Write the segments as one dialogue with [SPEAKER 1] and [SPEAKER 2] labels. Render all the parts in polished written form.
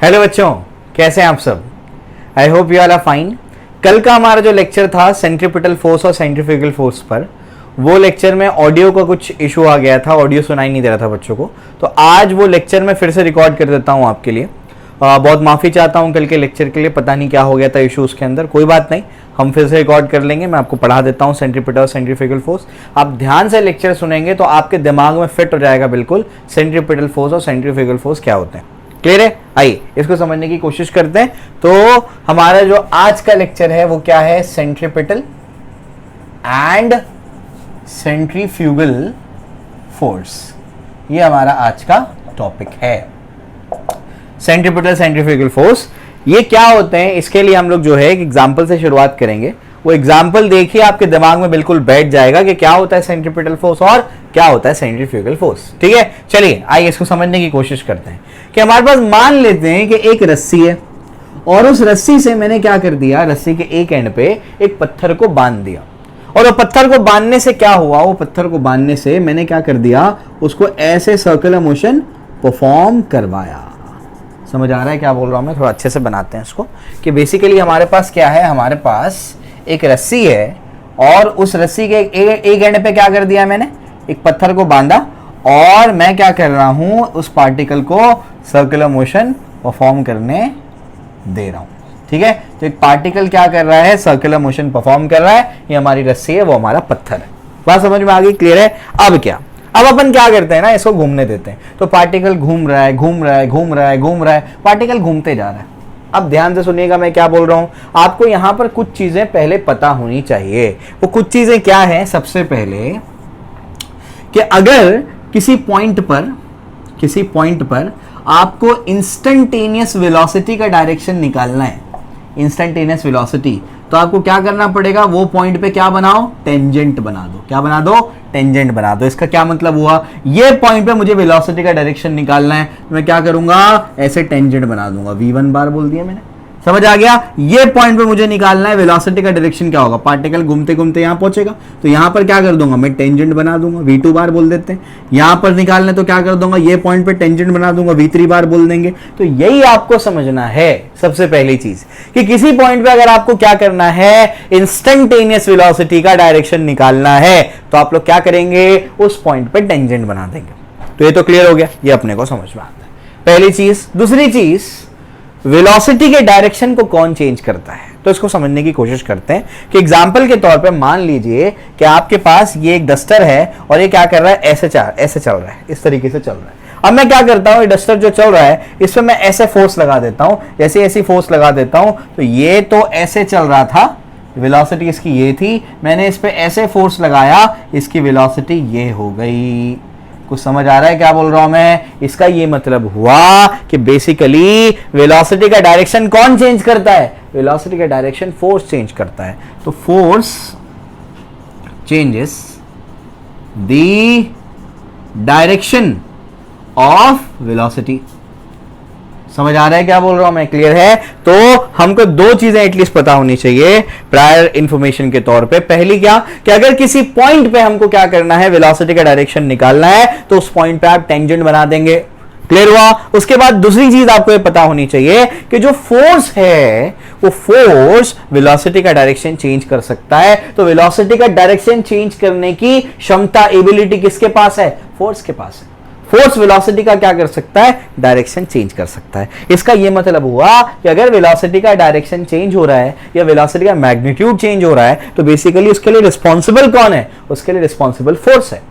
[SPEAKER 1] Hello बच्चों, कैसे हैं आप सब? I hope you all are fine. कल का हमारा जो लेक्चर था सेंट्रीपिटल फोर्स और सेंट्रीफ्यूगल फोर्स पर, वो लेक्चर में ऑडियो का कुछ इशू आ गया था, ऑडियो सुनाई नहीं दे रहा था बच्चों को। तो आज वो लेक्चर मैं फिर से रिकॉर्ड कर देता हूँ आपके लिए। बहुत माफ़ी चाहता हूँ कल के लेक्चर के लिए, पता नहीं क्या हो गया था इशू उसके अंदर। कोई बात नहीं, हम फिर से रिकॉर्ड कर लेंगे। मैं आपको पढ़ा देता हूँ सेंट्रीपिटल और सेंट्रीफ्यूगल फोर्स। आप ध्यान से लेक्चर सुनेंगे तो आपके दिमाग में फिट हो जाएगा बिल्कुल सेंट्रीपिटल फोर्स और सेंट्रीफ्यूगल फोर्स क्या होते हैं। क्लियर है? आइए इसको समझने की कोशिश करते हैं। तो हमारा जो आज का लेक्चर है वो क्या है? सेंट्रीपिटल एंड सेंट्रीफ्यूगल फोर्स, ये हमारा आज का टॉपिक है। सेंट्रीपिटल सेंट्रीफ्यूगल फोर्स ये क्या होते हैं, इसके लिए हम लोग जो है एक एग्जांपल से शुरुआत करेंगे। वो एग्जांपल देखिए, आपके दिमाग में बिल्कुल बैठ जाएगा कि क्या होता है सेंट्रीपिटल फोर्स और क्या होता है सेंट्रीफ्यूगल फोर्स। ठीक है, चलिए आइए इसको समझने की कोशिश करते हैं। कि हमारे पास मान लेते हैं कि एक रस्सी है और उस रस्सी से मैंने क्या कर दिया, रस्सी के एक एंड पे एक पत्थर को बांध दिया। और वो पत्थर को बांधने से क्या हुआ, वो पत्थर को बांधने से मैंने क्या कर दिया, उसको ऐसे सर्कुलर मोशन परफॉर्म करवाया। समझ आ रहा है क्या बोल रहा हूं मैं? थोड़ा अच्छे से बनाते हैं इसको। कि बेसिकली हमारे पास क्या है, हमारे पास एक रस्सी है और उस रस्सी के एक एंड पे क्या कर दिया मैंने, एक पत्थर को बांधा और मैं क्या कर रहा हूं, उस पार्टिकल को सर्कुलर मोशन परफॉर्म करने दे रहा हूं। ठीक है, तो एक पार्टिकल क्या कर रहा है, सर्कुलर मोशन परफॉर्म कर रहा है। ये हमारी रस्सी है, वो हमारा पत्थर है। बात समझ में आ गई? क्लियर है? अब क्या, अब अपन क्या करते हैं ना, इसको घूमने देते हैं। तो पार्टिकल घूम रहा है, घूम रहा है, घूम रहा है, घूम रहा है, पार्टिकल घूमते जा रहा है। अब ध्यान से सुनिएगा मैं क्या बोल रहा हूं। आपको यहां पर कुछ चीजें पहले पता होनी चाहिए। वो कुछ चीजें क्या है? सबसे पहले कि अगर किसी पॉइंट पर आपको इंस्टेंटेनियस वेलोसिटी का डायरेक्शन निकालना है, इंस्टेंटेनियस वेलोसिटी, तो आपको क्या करना पड़ेगा, वो पॉइंट पे क्या बनाओ, टेंजेंट बना दो। क्या बना दो? टेंजेंट बना दो। इसका क्या मतलब हुआ, ये पॉइंट पे मुझे वेलोसिटी का डायरेक्शन निकालना है, तो मैं क्या करूंगा, ऐसे टेंजेंट बना दूंगा। v1 बार बोल दिया मैंने, समझ आ गया? ये पॉइंट पे मुझे निकालना है वेलोसिटी का डायरेक्शन क्या होगा, पार्टिकल घूमते घूमते यहां पहुंचेगा, तो यहां पर क्या कर दूंगा, मैं टेंजेंट बना दूंगा, v2 बार बोल देते हैं। यहां पर निकालना तो क्या कर दूंगा, ये पॉइंट पे टेंजेंट बना दूंगा, v3 बार बोल देंगे। तो यही आपको समझना है सबसे पहली चीज, कि किसी पॉइंट पे अगर आपको क्या करना है, इंस्टेंटेनियस वेलोसिटी का डायरेक्शन निकालना है, तो आप लोग क्या करेंगे, उस पॉइंट पे टेंजेंट बना देंगे। तो ये तो क्लियर हो गया, ये अपने को समझ में आता है पहली चीज। दूसरी चीज, वेलोसिटी के डायरेक्शन को कौन चेंज करता है, तो इसको समझने की कोशिश करते हैं। कि एग्जांपल के तौर पे मान लीजिए कि आपके पास ये एक डस्टर है और ये क्या कर रहा है, ऐसे चल रहा है, इस तरीके से चल रहा है। अब मैं क्या करता हूं, ये डस्टर जो चल रहा है इस पे मैं ऐसे फोर्स लगा देता हूं, जैसे ऐसी फोर्स लगा देता हूं, तो ये तो ऐसे चल रहा था, वेलोसिटी इसकी ये थी, मैंने इस पे ऐसे फोर्स लगाया, इसकी वेलोसिटी ये हो गई। कुछ समझ आ रहा है क्या बोल रहा हूं मैं? इसका ये मतलब हुआ कि बेसिकली वेलोसिटी का डायरेक्शन कौन चेंज करता है, वेलोसिटी का डायरेक्शन फोर्स चेंज करता है। तो force changes the direction of velocity. समझ आ रहा है क्या बोल रहा हूं मैं? क्लियर है? तो हमको दो चीजें एटलीस्ट पता होनी चाहिए प्रायर इंफॉर्मेशन के तौर पे। पहली क्या, कि अगर किसी पॉइंट पे हमको क्या करना है, वेलोसिटी का डायरेक्शन निकालना है, तो उस पॉइंट पे आप टेंजेंट बना देंगे। क्लियर हुआ? उसके बाद दूसरी चीज आपको ये पता होनी चाहिए कि जो फोर्स है वो फोर्स वेलोसिटी का डायरेक्शन चेंज कर सकता है। तो वेलोसिटी का डायरेक्शन चेंज करने की क्षमता, एबिलिटी किसके पास है, फोर्स के पास है। फोर्स वेलोसिटी का क्या कर सकता है, डायरेक्शन चेंज कर सकता है। इसका यह मतलब हुआ कि अगर वेलोसिटी का डायरेक्शन चेंज हो रहा है या वेलोसिटी का मैग्नीट्यूड चेंज हो रहा है, तो बेसिकली उसके लिए रिस्पॉन्सिबल कौन है, उसके लिए रिस्पॉन्सिबल फोर्स है।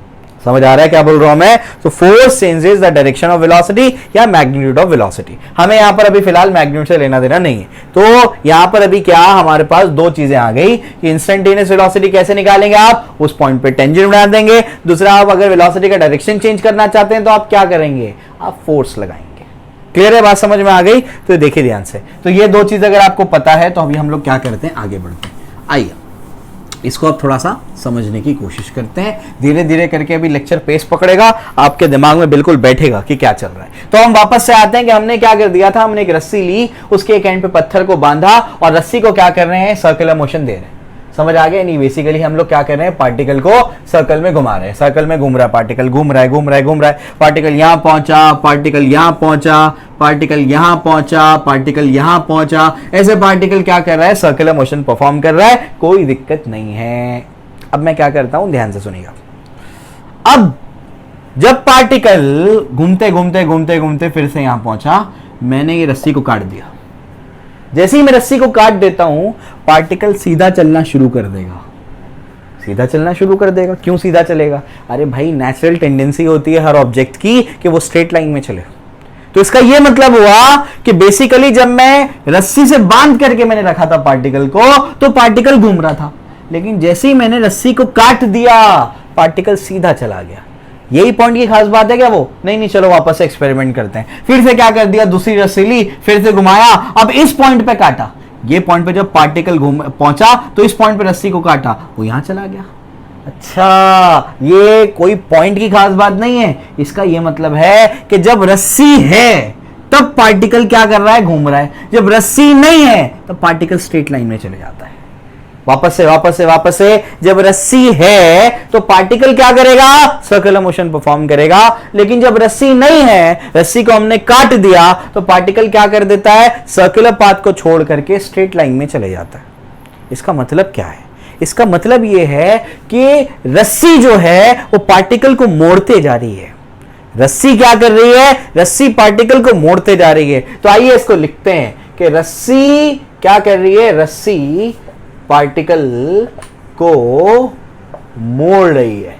[SPEAKER 1] समझ आ रहा है क्या बोल रहा हूं मैं? तो force changes the direction of velocity या मैग्नीट्यूड ऑफ वेलोसिटी। हमें यहां पर अभी फिलहाल मैग्नीट्यूड से लेना देना नहीं है। तो यहां पर अभी क्या, हमारे पास दो चीजें आ गई कि इंस्टेंटेनियस वेलोसिटी कैसे निकालेंगे, आप उस पॉइंट पे टेंजेंट बना देंगे। दूसरा, आप अगर वेलोसिटी का डायरेक्शन चेंज करना चाहते हैं तो आप क्या करेंगे, आप फोर्स लगाएंगे। क्लियर है? बात समझ में आ गई? तो देखिए ध्यान से, तो ये दो चीज अगर आपको पता है तो अभी हम लोग क्या करते हैं, आगे बढ़ते हैं। आइए इसको अब थोड़ा सा समझने की कोशिश करते हैं। धीरे धीरे करके अभी लेक्चर पेस पकड़ेगा, आपके दिमाग में बिल्कुल बैठेगा कि क्या चल रहा है। तो हम वापस से आते हैं कि हमने क्या कर दिया था, हमने एक रस्सी ली, उसके एक एंड पे पत्थर को बांधा और रस्सी को क्या कर रहे हैं, सर्कुलर मोशन दे रहे हैं। समझ आ गया नहीं? बेसिकली हम लोग क्या कर रहे हैं, पार्टिकल को सर्कल में घुमा रहे हैं, सर्कल में घूम रहा है पार्टिकल, घूम रहा है घूम रहा है घूम रहा है, पार्टिकल यहां पहुंचा, पार्टिकल यहां पहुंचा, पार्टिकल यहां पहुंचा, पार्टिकल यहां पहुंचा, ऐसे पार्टिकल क्या कर रहा है, सर्कुलर मोशन परफॉर्म कर रहा है, कोई दिक्कत नहीं है। अब मैं क्या करता हूं, ध्यान से सुनिएगा। अब जब पार्टिकल घूमते घूमते घूमते घूमते फिर से यहां पहुंचा, मैंने ये रस्सी को काट दिया। जैसे ही मैं रस्सी को काट देता हूं, पार्टिकल सीधा चलना शुरू कर देगा, सीधा चलना शुरू कर देगा। क्यों सीधा चलेगा? अरे भाई नेचुरल टेंडेंसी होती है हर ऑब्जेक्ट की कि वो स्ट्रेट लाइन में चले। तो इसका ये मतलब हुआ कि बेसिकली जब मैं रस्सी से बांध करके मैंने रखा था पार्टिकल को, तो पार्टिकल घूम रहा था, लेकिन जैसे ही मैंने रस्सी को काट दिया, पार्टिकल सीधा चला गया। यही पॉइंट की खास बात है क्या? वो नहीं, चलो वापस से एक्सपेरिमेंट करते हैं। फिर से क्या कर दिया, दूसरी रस्सी ली, फिर से घुमाया, अब इस पॉइंट पे काटा। ये पॉइंट पे जब पार्टिकल पहुंचा तो इस पॉइंट पे रस्सी को काटा, वो यहां चला गया। अच्छा, ये कोई पॉइंट की खास बात नहीं है, इसका ये मतलब है कि जब रस्सी है तब पार्टिकल क्या कर रहा है, घूम रहा है। जब रस्सी नहीं है तब पार्टिकल स्ट्रेट लाइन में चले जाता है। वापस से जब रस्सी है तो पार्टिकल क्या करेगा, सर्कुलर मोशन परफॉर्म करेगा, लेकिन जब रस्सी नहीं है, रस्सी को हमने काट दिया, तो पार्टिकल क्या कर देता है, सर्कुलर पाथ को छोड़ करके स्ट्रेट लाइन में चले जाता है। इसका मतलब क्या है? इसका मतलब यह है कि रस्सी जो है वो पार्टिकल को मोड़ते जा रही है। रस्सी क्या कर रही है, रस्सी पार्टिकल को मोड़ते जा रही है। तो आइए इसको लिखते हैं कि रस्सी क्या कर रही है, रस्सी पार्टिकल को मोड़ रही है।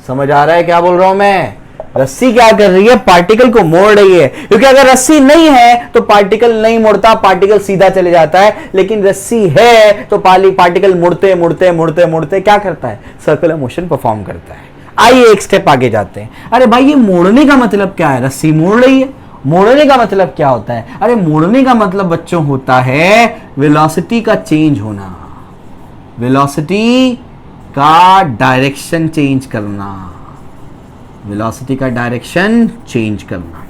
[SPEAKER 1] समझ आ रहा है क्या बोल रहा हूं मैं? रस्सी क्या कर रही है, पार्टिकल को मोड़ रही है, क्योंकि अगर रस्सी नहीं है तो पार्टिकल नहीं मुड़ता, पार्टिकल सीधा चले जाता है, लेकिन रस्सी है तो पार्टिकल मुड़ते मुड़ते मुड़ते मुड़ते क्या करता है, सर्कुलर मोशन परफॉर्म करता है। आइए एक स्टेप आगे जाते हैं। अरे भाई, ये मोड़ने का मतलब क्या है? रस्सी मोड़ रही है, मोड़ने का मतलब क्या होता है? अरे मोड़ने का मतलब बच्चों होता है वेलोसिटी का चेंज होना, वेलोसिटी का डायरेक्शन चेंज करना, वेलोसिटी का डायरेक्शन चेंज करना।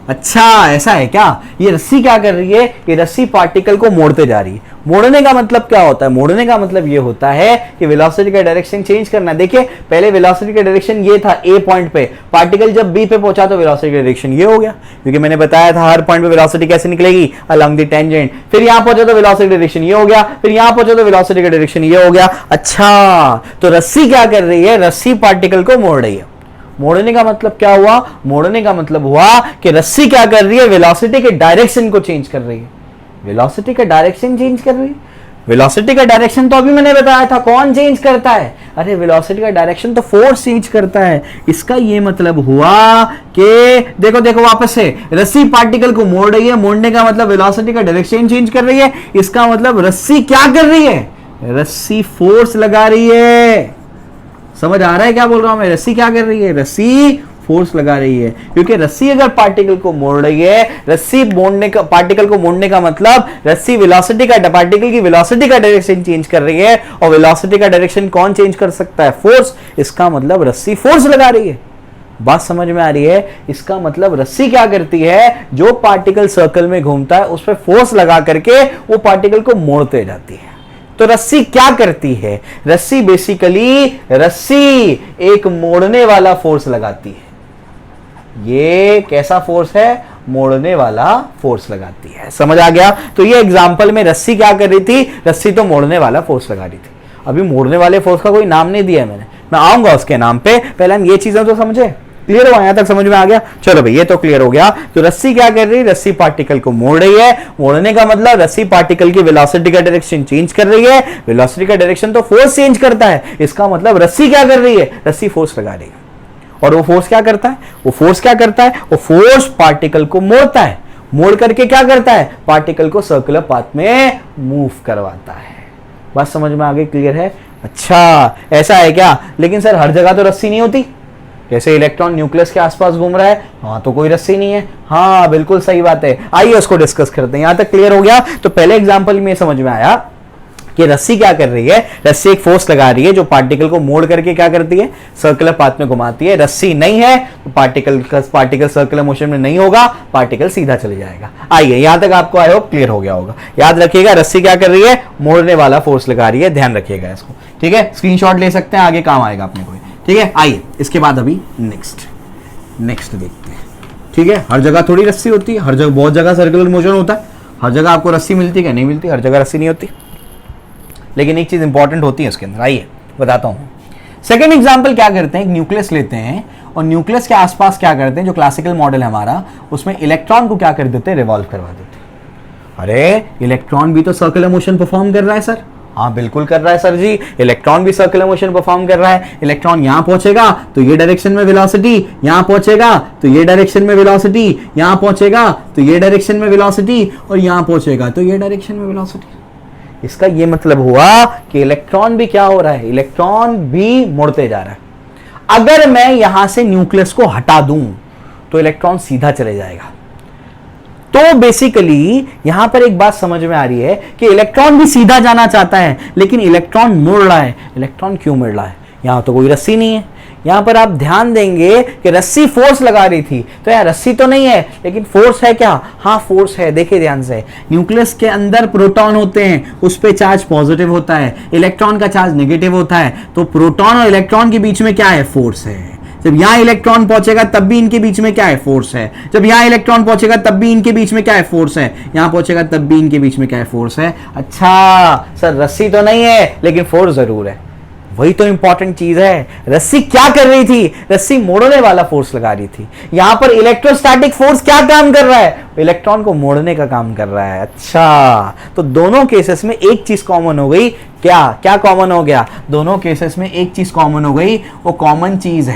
[SPEAKER 1] अच्छा, ऐसा है क्या? ये रस्सी क्या कर रही है, ये रस्सी पार्टिकल को मोड़ते जा रही है। मोड़ने का मतलब क्या होता है? मोड़ने का मतलब ये होता है कि वेलोसिटी का डायरेक्शन चेंज करना। देखिए, पहले वेलोसिटी का डायरेक्शन ये था ए पॉइंट पे, पार्टिकल जब बी पे पहुंचा तो वेलोसिटी का डायरेक्शन ये हो गया, क्योंकि मैंने बताया था हर पॉइंट पे वेलोसिटी कैसे निकलेगी, अलोंग द टेंजेंट। फिर यहां पहुंचा तो वेलोसिटी डायरेक्शन ये हो गया, फिर यहां पहुंचा तो वेलोसिटी का डायरेक्शन ये हो गया। अच्छा, तो रस्सी क्या कर रही है, रस्सी पार्टिकल को मोड़ रही है। मोड़ने का मतलब क्या हुआ? मोड़ने का मतलब हुआ कि रस्सी क्या कर रही है, वेलोसिटी के डायरेक्शन को चेंज कर रही है। वेलोसिटी का डायरेक्शन चेंज कर रही है। वेलोसिटी का डायरेक्शन तो अभी मैंने बताया था, कौन चेंज करता है? अरे वेलोसिटी का डायरेक्शन तो फोर्स चेंज करता है। इसका ये मतलब हुआ कि देखो वापस से रस्सी पार्टिकल को मोड़ रही है, मोड़ने का मतलब वेलोसिटी का डायरेक्शन चेंज कर रही है। इसका मतलब रस्सी क्या कर रही है, रस्सी फोर्स लगा रही है। समझ आ रहा है क्या बोल रहा हूं मैं? रस्सी क्या कर रही है, रस्सी फोर्स लगा रही है, क्योंकि रस्सी अगर पार्टिकल को मोड़ रही है, रस्सी मोड़ने का, पार्टिकल को मोड़ने का मतलब रस्सी वेलोसिटी का, पार्टिकल की वेलोसिटी का डायरेक्शन चेंज कर रही है, और वेलोसिटी का डायरेक्शन कौन चेंज कर सकता है, फोर्स। इसका मतलब रस्सी फोर्स लगा रही है। बात समझ में आ रही है? इसका मतलब रस्सी क्या करती है, जो पार्टिकल सर्कल में घूमता है उस पर फोर्स लगा करके वो पार्टिकल को मोड़ते जाती है। तो रस्सी क्या करती है, रस्सी बेसिकली, रस्सी एक मोड़ने वाला फोर्स लगाती है। ये कैसा फोर्स है, मोड़ने वाला फोर्स लगाती है। समझ आ गया? तो ये एग्जांपल में रस्सी क्या कर रही थी, रस्सी तो मोड़ने वाला फोर्स लगा रही थी। अभी मोड़ने वाले फोर्स का कोई नाम नहीं दिया मैंने, मैं आऊंगा उसके नाम पे, पहले हम ये चीजें तो समझे। क्लियर हुआ? यहां तक समझ में आ गया? चलो भाई, ये तो क्लियर हो गया। तो रस्सी क्या कर रही है, रस्सी पार्टिकल को मोड़ रही है। मोड़ने का मतलब रस्सी पार्टिकल की वेलोसिटी का डायरेक्शन चेंज कर रही है। वेलोसिटी का डायरेक्शन तो फोर्स चेंज करता है। इसका मतलब रस्सी क्या कर रही है, रस्सी फोर्स लगा रही है। और वो फोर्स क्या करता है, वो फोर्स क्या करता है, वो फोर्स पार्टिकल को मोड़ता है। मोड़ करके क्या करता है, पार्टिकल को सर्कुलर पाथ में मूव करवाता है। बात समझ में आ गई? क्लियर है? अच्छा, ऐसा है क्या? लेकिन सर हर जगह तो रस्सी नहीं होती। जैसे इलेक्ट्रॉन न्यूक्लियस के आसपास घूम रहा है, वहां तो कोई रस्सी नहीं है। हाँ, बिल्कुल सही बात है। आइए उसको डिस्कस करते हैं। यहां तक क्लियर हो गया? तो पहले एग्जांपल में समझ में आया कि रस्सी क्या कर रही है, रस्सी एक फोर्स लगा रही है जो पार्टिकल को मोड़ करके क्या करती है, सर्कुलर पाथ में घुमाती है। रस्सी नहीं है तो पार्टिकल सर्कुलर मोशन में नहीं होगा, पार्टिकल सीधा चले जाएगा। आइए यहां तक आपको आई होप क्लियर हो गया होगा। याद रखिएगा रस्सी क्या कर रही है, मोड़ने वाला फोर्स लगा रही है, ध्यान रखिएगा इसको, ठीक है। स्क्रीनशॉट ले सकते हैं, आगे काम आएगा अपने को, ठीक है। आइए इसके बाद अभी नेक्स्ट देखते हैं, ठीक है। हर जगह थोड़ी रस्सी होती है, हर जगह बहुत जगह सर्कुलर मोशन होता है, हर जगह आपको रस्सी मिलती है क्या, नहीं मिलती, हर जगह रस्सी नहीं होती, लेकिन एक चीज इंपॉर्टेंट होती है उसके अंदर। आइए बताता हूं। सेकेंड एग्जाम्पल क्या करते हैं, एक न्यूक्लियस लेते हैं और न्यूक्लियस के आसपास क्या करते हैं, जो क्लासिकल मॉडल है हमारा, उसमें इलेक्ट्रॉन को क्या कर देते हैं, रिवॉल्व करवा देते हैं। अरे इलेक्ट्रॉन भी तो सर्कुलर मोशन परफॉर्म कर रहा है सर। हाँ बिल्कुल कर रहा है सर जी, इलेक्ट्रॉन भी सर्कुलर मोशन परफॉर्म कर रहा है। इलेक्ट्रॉन यहां पहुंचेगा तो ये डायरेक्शन में वेलोसिटी, यहां पहुंचेगा तो ये डायरेक्शन में वेलोसिटी, यहां पहुंचेगा तो ये डायरेक्शन में वेलोसिटी, और यहां पहुंचेगा तो ये डायरेक्शन में वेलोसिटी। इसका ये मतलब हुआ कि इलेक्ट्रॉन भी क्या हो रहा है, इलेक्ट्रॉन भी मुड़ते जा रहा है। अगर मैं यहां से न्यूक्लियस को हटा दूं तो इलेक्ट्रॉन सीधा चले जाएगा। तो बेसिकली यहां पर एक बात समझ में आ रही है कि इलेक्ट्रॉन भी सीधा जाना चाहता है, लेकिन इलेक्ट्रॉन मुड़ रहा है। इलेक्ट्रॉन क्यों मुड़ रहा है, यहां तो कोई रस्सी नहीं है। यहां पर आप ध्यान देंगे कि रस्सी फोर्स लगा रही थी, तो यार रस्सी तो नहीं है लेकिन फोर्स है क्या, हाँ फोर्स है। देखिए ध्यान से, न्यूक्लियस के अंदर प्रोटॉन होते हैं, उस पे चार्ज पॉजिटिव होता है, इलेक्ट्रॉन का चार्ज नेगेटिव होता है, तो प्रोटॉन और इलेक्ट्रॉन के बीच में क्या है, फोर्स है। जब यहां इलेक्ट्रॉन पहुंचेगा तब भी इनके बीच में क्या है, फोर्स है। जब यहां इलेक्ट्रॉन पहुंचेगा तब भी इनके बीच में क्या है, फोर्स है। यहां पहुंचेगा तब भी इनके बीच में क्या है, फोर्स है। अच्छा सर रस्सी तो नहीं है लेकिन फोर्स जरूर है, वही तो इंपॉर्टेंट चीज है। रस्सी क्या कर रही थी, रस्सी मोड़ने वाला फोर्स लगा रही थी। यहां पर इलेक्ट्रोस्टैटिक फोर्स क्या काम कर रहा है, इलेक्ट्रॉन को मोड़ने का काम कर रहा है। अच्छा तो दोनों केसेस में एक चीज कॉमन हो गई, क्या कॉमन हो गया, दोनों केसेस में एक चीज कॉमन हो गई, वो कॉमन चीज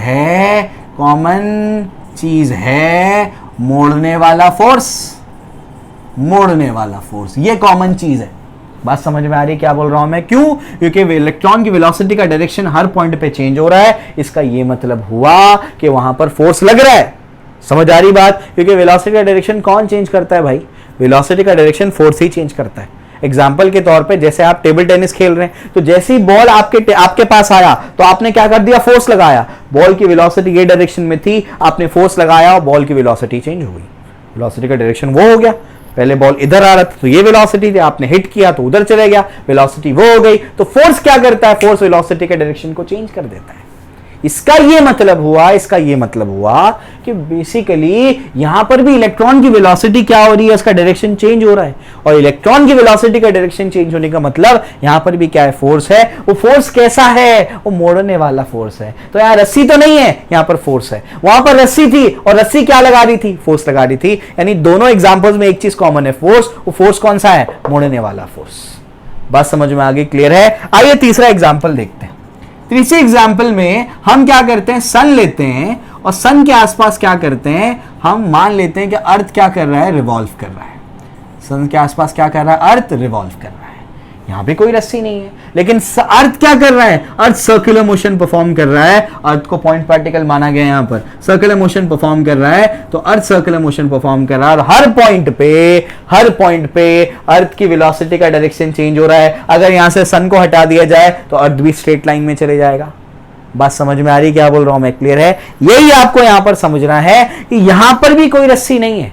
[SPEAKER 1] है मोड़ने वाला फोर्स, ये कॉमन चीज है। बात समझ में आ रही है क्या बोल रहा हूं मैं, क्यों, क्योंकि इलेक्ट्रॉन की वेलोसिटी का डायरेक्शन हर पॉइंट पे चेंज हो रहा है। इसका ये मतलब हुआ कि वहां पर फोर्स लग रहा है। समझ आ रही बात, क्योंकि वेलोसिटी का डायरेक्शन कौन चेंज करता है भाई, वेलोसिटी का डायरेक्शन फोर्स ही चेंज करता है। एग्जाम्पल के तौर पे जैसे आप टेबल टेनिस खेल रहे हैं, तो जैसे ही बॉल आपके पास आया तो आपने क्या कर दिया, फोर्स लगाया। बॉल की वेलोसिटी ये डायरेक्शन में थी, आपने फोर्स लगाया और बॉल की वेलोसिटी चेंज हो गई, वेलोसिटी का डायरेक्शन वो हो गया। पहले बॉल इधर आ रहा था तो ये वेलोसिटी थी, आपने हिट किया तो उधर चले गया, वेलोसिटी वो हो गई। तो फोर्स क्या करता है, फोर्स वेलोसिटी के डायरेक्शन को चेंज कर देता है। इसका ये मतलब हुआ कि बेसिकली यहां पर भी इलेक्ट्रॉन की वेलोसिटी क्या हो रही है, उसका डायरेक्शन चेंज हो रहा है। और इलेक्ट्रॉन की वेलोसिटी का डायरेक्शन चेंज होने का मतलब यहां पर भी क्या है, फोर्स है। वो फोर्स कैसा है, वो मोड़ने वाला फोर्स है। तो यहां रस्सी तो नहीं है, यहां पर फोर्स है। वहां पर रस्सी थी और रस्सी क्या लगा रही थी, फोर्स लगा रही थी। यानी दोनों एग्जांपल्स में एक चीज कॉमन है, फोर्स। वो फोर्स कौन सा है, मोड़ने वाला फोर्स। बात समझ में आ गई, क्लियर है। आइए तीसरा एग्जाम्पल देखते हैं। तीसरे एग्जाम्पल में हम क्या करते हैं, सन लेते हैं और सन के आसपास क्या करते हैं, हम मान लेते हैं कि अर्थ क्या कर रहा है, रिवॉल्व कर रहा है। सन के आसपास क्या कर रहा है, अर्थ रिवॉल्व कर रहा है। यहां पे कोई रस्सी नहीं है, लेकिन अर्थ क्या कर रहा है, अर्थ सर्कुलर मोशन परफॉर्म कर रहा है। अर्थ को पॉइंट पार्टिकल माना गया, यहां पर सर्कुलर मोशन परफॉर्म कर रहा है। तो अर्थ सर्कुलर मोशन परफॉर्म कर रहा है और हर पॉइंट पे अर्थ की वेलोसिटी का डायरेक्शन चेंज हो रहा है। अगर यहां से सन को हटा दिया जाए तो अर्थ भी स्ट्रेट लाइन में चले जाएगा। बात समझ में आ रही है क्या बोल रहा हूं मैं, क्लियर है। यही आपको यहां पर समझना है कि यहां पर भी कोई रस्सी नहीं है,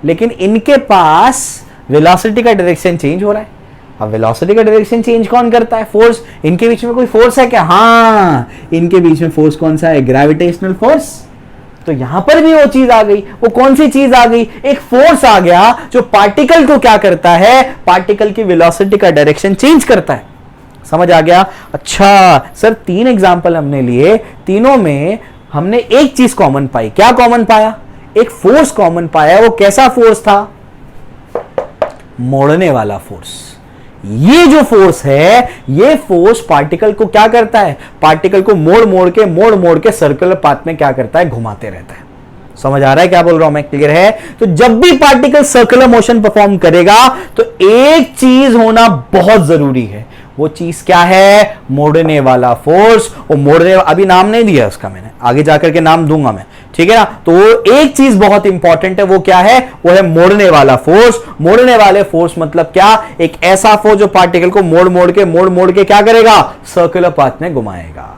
[SPEAKER 1] लेकिन इनके पास वेलोसिटी का डायरेक्शन चेंज हो रहा है। अब वेलोसिटी का डायरेक्शन चेंज कौन करता है, फोर्स। इनके बीच में कोई फोर्स है क्या, हाँ इनके बीच में फोर्स कौन सा है, ग्रेविटेशनल फोर्स। तो यहां पर भी वो चीज आ गई। वो कौन सी चीज आ गई, एक फोर्स आ गया जो पार्टिकल को क्या करता है, पार्टिकल की वेलोसिटी का डायरेक्शन चेंज करता है। समझ आ गया। अच्छा सर 3 एग्जाम्पल हमने लिए, तीनों में हमने एक चीज कॉमन पाई। क्या कॉमन पाया, एक फोर्स कॉमन पाया। वो कैसा फोर्स था, मोड़ने वाला फोर्स। ये जो फोर्स है, ये फोर्स पार्टिकल को क्या करता है, पार्टिकल को मोड़ के सर्कुलर पाथ में क्या करता है, घुमाते रहता है। समझ आ रहा है क्या बोल रहा हूं मैं, क्लियर है। तो जब भी पार्टिकल सर्कुलर मोशन परफॉर्म करेगा तो एक चीज होना बहुत जरूरी है। वो चीज क्या है, मोड़ने वाला फोर्स। वो मोड़ने, अभी नाम नहीं दिया उसका मैंने, आगे जाकर के नाम दूंगा मैं। ठीक है ना। तो एक चीज बहुत इंपॉर्टेंट है, वो क्या है, वो है मोड़ने वाला फोर्स। मोड़ने वाले फोर्स मतलब क्या, एक ऐसा फोर्स जो पार्टिकल को मोड़ मोड़ के क्या करेगा, सर्कुलर पाथ में घुमाएगा।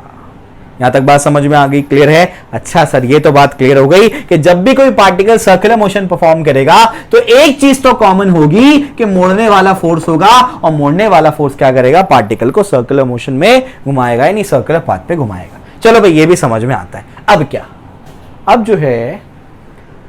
[SPEAKER 1] यहां तक बात समझ में आ गई, क्लियर है। अच्छा सर, ये तो बात क्लियर हो गई कि जब भी कोई पार्टिकल सर्कुलर मोशन परफॉर्म करेगा तो एक चीज तो कॉमन होगी कि मोड़ने वाला फोर्स होगा, और मोड़ने वाला फोर्स क्या करेगा, पार्टिकल को सर्कुलर मोशन में घुमाएगा, यानी सर्कुलर पाथ पे घुमाएगा। चलो भाई, ये भी समझ में आता है। अब क्या, अब जो है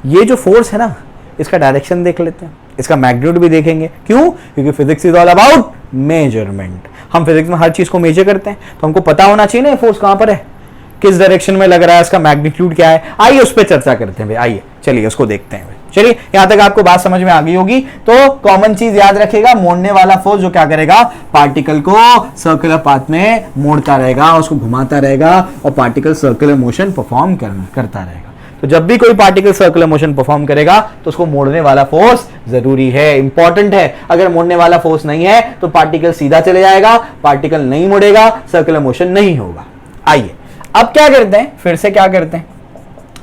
[SPEAKER 1] ये जो फोर्स है ना, इसका डायरेक्शन देख लेते हैं, इसका मैग्नीट्यूड भी देखेंगे। क्यों? क्योंकि physics is all about measurement. हम फिजिक्स में हर चीज को मेजर करते हैं, तो हमको पता होना चाहिए ना फोर्स कहां पर है, किस डायरेक्शन में लग रहा है, इसका मैग्नीट्यूड क्या है। आइए उस पर चर्चा करते हैं भाई, आइए चलिए उसको देखते हैं। चलिए, यहां तक आपको बात समझ में आ गई होगी। तो कॉमन चीज याद रखिएगा, मोड़ने वाला फोर्स जो क्या करेगा, पार्टिकल को सर्कुलर पाथ में मोड़ता रहेगा, उसको घुमाता रहेगा, और पार्टिकल सर्कुलर मोशन परफॉर्म करता रहेगा। तो जब भी कोई पार्टिकल सर्कुलर मोशन परफॉर्म करेगा तो उसको मोड़ने वाला फोर्स जरूरी है, इंपॉर्टेंट है। अगर मोड़ने वाला फोर्स नहीं है तो पार्टिकल सीधा चले जाएगा, पार्टिकल नहीं मुड़ेगा, सर्कुलर मोशन नहीं होगा। आइए अब क्या करते हैं, फिर से क्या करते हैं,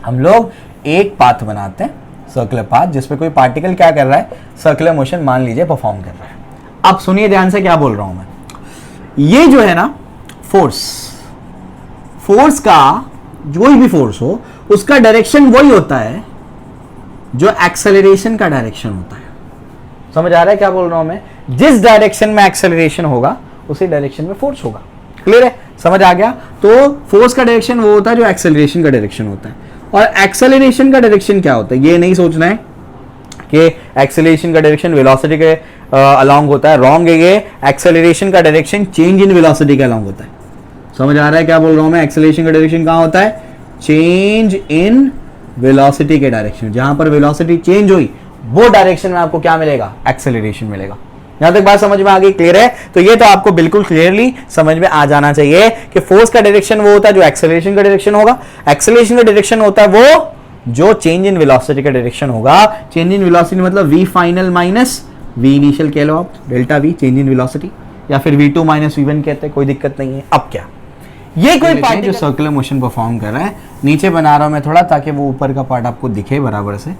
[SPEAKER 1] हम लोग एक पाथ बनाते हैं, सर्कुलर पाथ, जिसपे कोई पार्टिकल क्या कर रहा है, सर्कुलर मोशन मान लीजिए परफॉर्म कर रहा है। अब सुनिए ध्यान से क्या बोल रहा हूं मैं। ये जो है ना फोर्स का कोई भी फोर्स हो, उसका डायरेक्शन वही होता है जो एक्सेलरेशन का डायरेक्शन होता है। समझ आ रहा है क्या बोल रहा हूं मैं? जिस डायरेक्शन में एक्सेलरेशन होगा उसी डायरेक्शन में फोर्स होगा। क्लियर है, समझ आ गया? तो फोर्स का डायरेक्शन वो होता है जो एक्सेलरेशन का डायरेक्शन होता है। और एक्सेलरेशन का डायरेक्शन क्या होता है, ये नहीं सोचना है कि एक्सेलरेशन का डायरेक्शन वेलोसिटी के अलोंग होता है, रॉन्ग है ये। एक्सेलरेशन का डायरेक्शन चेंज इन वेलोसिटी के अलोंग होता है। समझ आ रहा है क्या बोल रहा हूं मैं? एक्सेलरेशन का डायरेक्शन कहां होता है, चेंज इन वेलोसिटी के डायरेक्शन। जहां पर वेलोसिटी चेंज हुई वो डायरेक्शन में आपको क्या मिलेगा, एक्सेलरेशन मिलेगा। यहां तक बात समझ में आ गई, क्लियर है? तो ये तो आपको बिल्कुल क्लियरली समझ में आ जाना चाहिए कि फोर्स का डायरेक्शन वो होता है जो एक्सेलरेशन का डायरेक्शन होगा, एक्सेलरेशन का डायरेक्शन होता है वो जो चेंज इन वेलोसिटी का डायरेक्शन होगा। चेंज इन वेलोसिटी मतलब V final minus V initial कह लो आप, delta V change in velocity, या फिर V2 माइनस V1 कहते हैं, कोई दिक्कत नहीं है। अब क्या, ये कोई पार्ट जो सर्कुलर मोशन परफॉर्म कर रहा है, नीचे बना रहा हूं मैं थोड़ा ताकि वो ऊपर का पार्ट आपको दिखे बराबर से।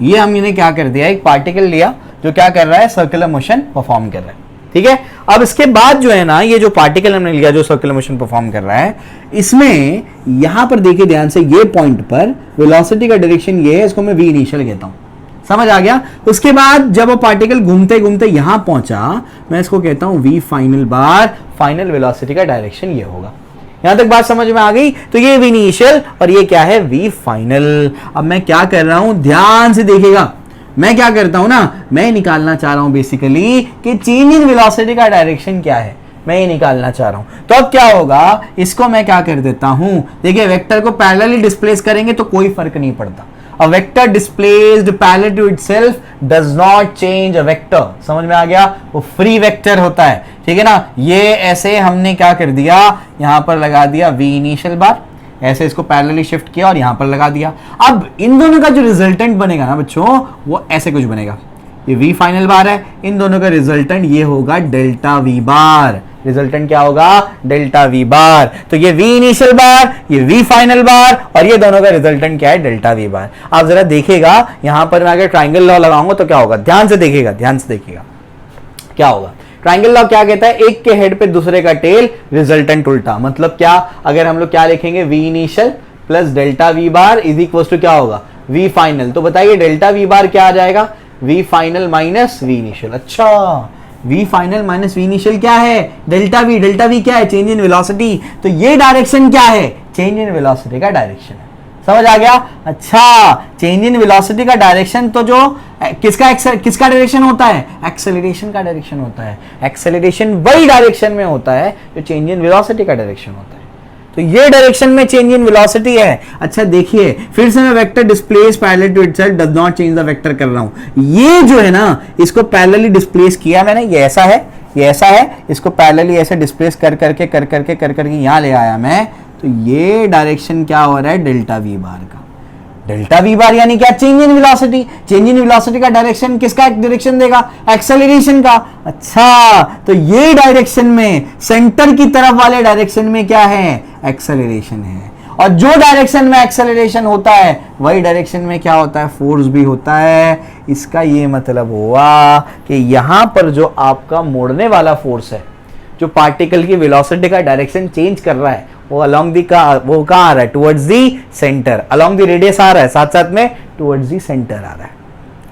[SPEAKER 1] ये हमने क्या कर दिया, एक पार्टिकल लिया जो क्या कर रहा है, सर्कुलर मोशन परफॉर्म कर रहा है। ठीक है, अब इसके बाद जो है ना, ये जो पार्टिकल हमने लिया जो सर्कुलर मोशन परफॉर्म कर रहा है, इसमें यहां पर देखिए ध्यान से, ये पॉइंट पर वेलोसिटी का डायरेक्शन ये है, इसको मैं वी इनिशियल कहता हूं। समझ आ गया? उसके बाद जब वो पार्टिकल घूमते घूमते यहां पहुंचा, मैं इसको कहता हूं V final bar, final velocity का डायरेक्शन ये होगा। यहां तक बात समझ में आ गई? तो ये वी इनिशियल और ये क्या है, वी फाइनल। अब मैं क्या कर रहा हूं, ध्यान से देखिएगा, मैं क्या करता हूं ना, मैं निकालना चाह रहा हूं बेसिकली कि चेंज इन वेलोसिटी का डायरेक्शन क्या है, मैं ये निकालना चाह रहा हूं। तो अब क्या होगा, इसको मैं क्या कर देता हूं, देखिए वेक्टर को पैरेलली डिस्प्लेस करेंगे तो कोई फर्क नहीं पड़ता। A vector displaced parallel to itself does not change a vector। समझ में आ गया? वो फ्री वेक्टर होता है, ठीक है ना। ये ऐसे हमने क्या कर दिया, यहां पर लगा दिया v इनिशियल बार, ऐसे इसको पैरेलली शिफ्ट किया और यहां पर लगा दिया। अब इन दोनों का जो रिजल्टेंट बनेगा ना बच्चों, वो ऐसे कुछ बनेगा। ये v फाइनल बार है, इन दोनों का रिजल्टेंट ये होगा डेल्टा v बार। रिजल्टेंट क्या होगा, डेल्टा v बार। तो ये v इनिशियल बार, ये v फाइनल बार, और ये दोनों का रिजल्टेंट क्या है, डेल्टा v बार। आप जरा देखिएगा, यहां पर मैं अगर ट्राइंगल लॉ लगाऊंगा तो क्या होगा, ध्यान से देखिएगा, ध्यान से देखिएगा क्या होगा। ट्राइंगल लॉ क्या कहता है, एक के हेड पे दूसरे का टेल, रिजल्टेंट उल्टा। मतलब क्या, अगर हम लोग क्या लिखेंगे, v initial plus delta v bar is equal to क्या होगा, v फाइनल। तो बताइए डेल्टा v बार क्या आ जाएगा, v final minus v initial. अच्छा, v final minus v initial क्या है, डेल्टा v। डेल्टा v क्या है, चेंज इन वेलोसिटी। तो ये डायरेक्शन क्या है, चेंज इन वेलोसिटी का डायरेक्शन है। समझ आ गया? अच्छा, चेंज इन वेलोसिटी का डायरेक्शन तो जो किसका डायरेक्शन होता है, एक्सेलरेशन का डायरेक्शन होता है। एक्सेलरेशन वही डायरेक्शन में होता है जो चेंज इन वेलोसिटी का डायरेक्शन होता है। तो ये डायरेक्शन में चेंज इन वेलोसिटी है। अच्छा देखिए, फिर से मैं vector displace parallel to itself does not change the vector कर रहा हूं। ये जो है ना, इसको पैरेलली डिस्प्लेस किया मैंने, ये ऐसा है, ये ऐसा है, इसको पैरेलली ऐसे डिस्प्लेस कर करके यहां ले आया मैं। तो ये डायरेक्शन क्या हो रहा है, डेल्टा वी बार का। डेल्टा वी बार यानी क्या, change in velocity. Change in velocity का डायरेक्शन किसका डायरेक्शन देगा, एक्सेलरेशन का। अच्छा, तो ये डायरेक्शन में सेंटर की तरफ वाले डायरेक्शन में क्या है, एक्सेलरेशन है। और जो डायरेक्शन में एक्सेलरेशन होता है वही डायरेक्शन में क्या होता है, फोर्स भी होता है। इसका ये मतलब हुआ कि यहां पर जो आपका मोड़ने वाला फोर्स है, जो पार्टिकल की वेलोसिटी का डायरेक्शन चेंज कर रहा है, वो अलोंग दी का वो कहां आ रहा है, towards the centre, along the radius आ रहा है, साथ साथ में टुवर्ड्स दी सेंटर आ रहा है।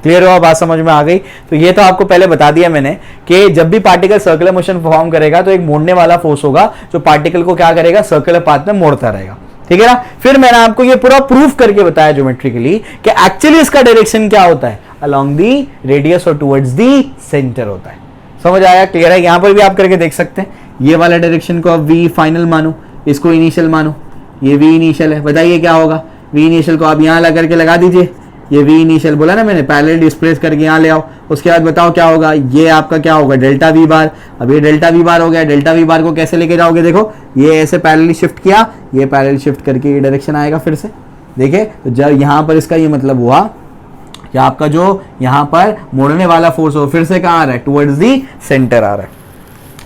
[SPEAKER 1] क्लियर हुआ, बात समझ में आ गई। तो ये तो आपको पहले बता दिया मैंने कि जब भी पार्टिकल सर्कुलर मोशन परफॉर्म करेगा तो एक मोड़ने वाला फोर्स होगा जो पार्टिकल को क्या करेगा, सर्कुलर पाथ में मोड़ता रहेगा। ठीक है ना। फिर मैंने आपको ये पूरा प्रूफ करके बताया ज्योमेट्रिकली कि एक्चुअली इसका डायरेक्शन क्या होता है, अलोंग दी रेडियस और टुवर्ड्स दी सेंटर होता है। समझ आया, क्लियर है। यहां पर भी आप करके देख सकते हैं, ये वाला डायरेक्शन को अब वी फाइनल मानो, इसको इनिशियल मानो, ये वी इनिशियल है। बताइए क्या होगा, वी इनिशियल को आप यहां लगा करके लगा दीजिए, ये वी इनिशियल बोला ना मैंने, पैरेलल डिस्प्लेस करके यहां ले आओ। उसके बाद बताओ क्या होगा, ये आपका क्या होगा, डेल्टा वी बार। अब ये डेल्टा वी बार हो गया, डेल्टा वी बार को कैसे लेके जाओगे, देखो ये ऐसे पैरेलल शिफ्ट किया, ये पैरेलल शिफ्ट करके ये डायरेक्शन आएगा फिर से। देखिए तो जब यहां पर इसका ये मतलब हुआ कि आपका जो यहां पर मोड़ने वाला फोर्स हो फिर से कहां आ रहा है, टुवर्ड्स दी सेंटर आ रहा है।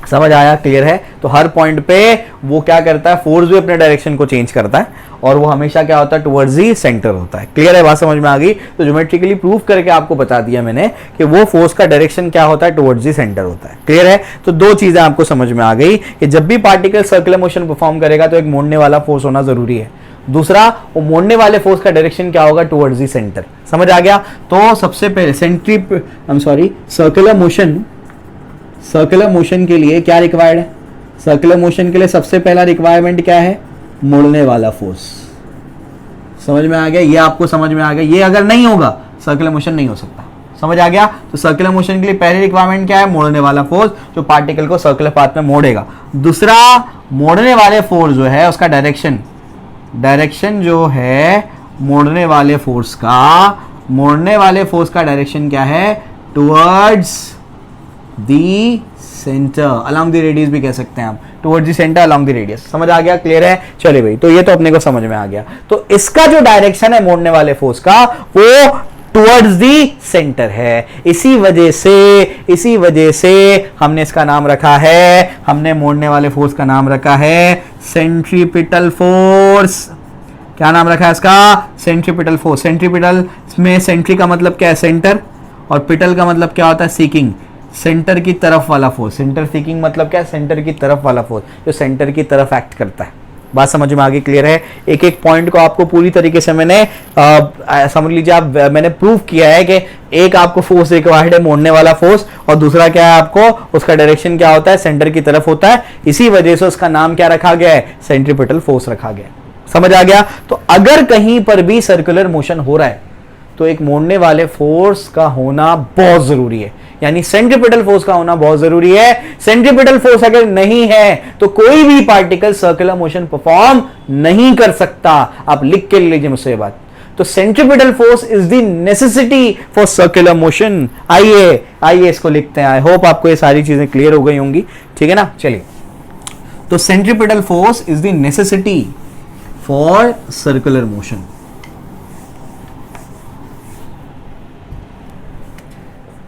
[SPEAKER 1] समझ आया, क्लियर है। तो हर पॉइंट पे वो क्या करता है, फोर्स भी अपने डायरेक्शन को चेंज करता है और वो हमेशा क्या होता है, टुवर्ड्स दी सेंटर होता है। क्लियर है, बात समझ में आ गई। तो ज्योमेट्रिकली प्रूफ करके आपको बता दिया मैंने कि वो फोर्स का डायरेक्शन क्या होता है, टुवर्ड्स दी सेंटर होता है। क्लियर है। तो दो चीजें आपको समझ में आ गई कि जब भी पार्टिकल सर्कुलर मोशन परफॉर्म करेगा तो एक मोड़ने वाला फोर्स होना जरूरी है, दूसरा वो मोड़ने वाले फोर्स का डायरेक्शन क्या होगा, टुवर्ड्स दी सेंटर। समझ आ गया। तो सबसे पहले सर्कुलर मोशन के लिए क्या रिक्वायर्ड है, सर्कुलर मोशन के लिए सबसे पहला रिक्वायरमेंट क्या है, मोड़ने वाला फोर्स। समझ में आ गया, ये आपको समझ में आ गया। ये अगर नहीं होगा सर्कुलर मोशन नहीं हो सकता। समझ आ गया। तो सर्कुलर मोशन के लिए पहली रिक्वायरमेंट क्या है, मोड़ने वाला फोर्स जो पार्टिकल को सर्कुलर पाथ में मोड़ेगा। दूसरा, मोड़ने वाले फोर्स जो है उसका डायरेक्शन जो है मोड़ने वाले फोर्स का डायरेक्शन क्या है, towards the centre, along the radius भी कह सकते हैं आप, towards the centre along the radius. समझ आ गया, क्लियर है। चलिए भाई, तो ये तो अपने को समझ में आ गया। तो इसका जो डायरेक्शन है मोड़ने वाले फोर्स का वो टुवर्ड्स दी सेंटर है। इसी वजह से हमने इसका नाम रखा है, हमने मोड़ने वाले फोर्स का नाम रखा है सेंट्रीपिटल फोर्स। क्या नाम रखा है इसका, सेंट्रीपिटल फोर्स। सेंट्रीपिटल में सेंट्री का मतलब क्या है, सेंटर, और पिटल का मतलब क्या होता है, सीकिंग, सेंटर की तरफ वाला फोर्स। सेंटर सीकिंग मतलब क्या है, सेंटर की तरफ वाला फोर्स जो सेंटर की तरफ एक्ट करता है। बात समझ में आ गई, क्लियर है। एक एक पॉइंट को आपको पूरी तरीके से मैंने समझ लीजिए आप, मैंने प्रूफ किया है कि एक आपको फोर्स रिक्वायर्ड है मोड़ने वाला फोर्स, और दूसरा क्या है, आपको उसका डायरेक्शन क्या होता है, सेंटर की तरफ होता है। इसी वजह से उसका नाम क्या रखा गया है, सेंट्रीपिटल फोर्स रखा गया है। समझ आ गया। तो अगर कहीं पर भी सर्कुलर मोशन हो रहा है तो एक मोड़ने वाले फोर्स का होना बहुत जरूरी है, यानी सेंट्रीपिटल फोर्स का होना बहुत जरूरी है। सेंट्रीपिटल फोर्स अगर नहीं है तो कोई भी पार्टिकल सर्कुलर मोशन परफॉर्म नहीं कर सकता। आप लिख के लीजिए मुझसे बात। तो centripetal force is the necessity for circular motion. आइए इसको लिखते हैं। आई होप आपको ये सारी चीजें क्लियर हो गई होंगी, ठीक है ना। चलिए, तो centripetal force is the necessity for circular motion.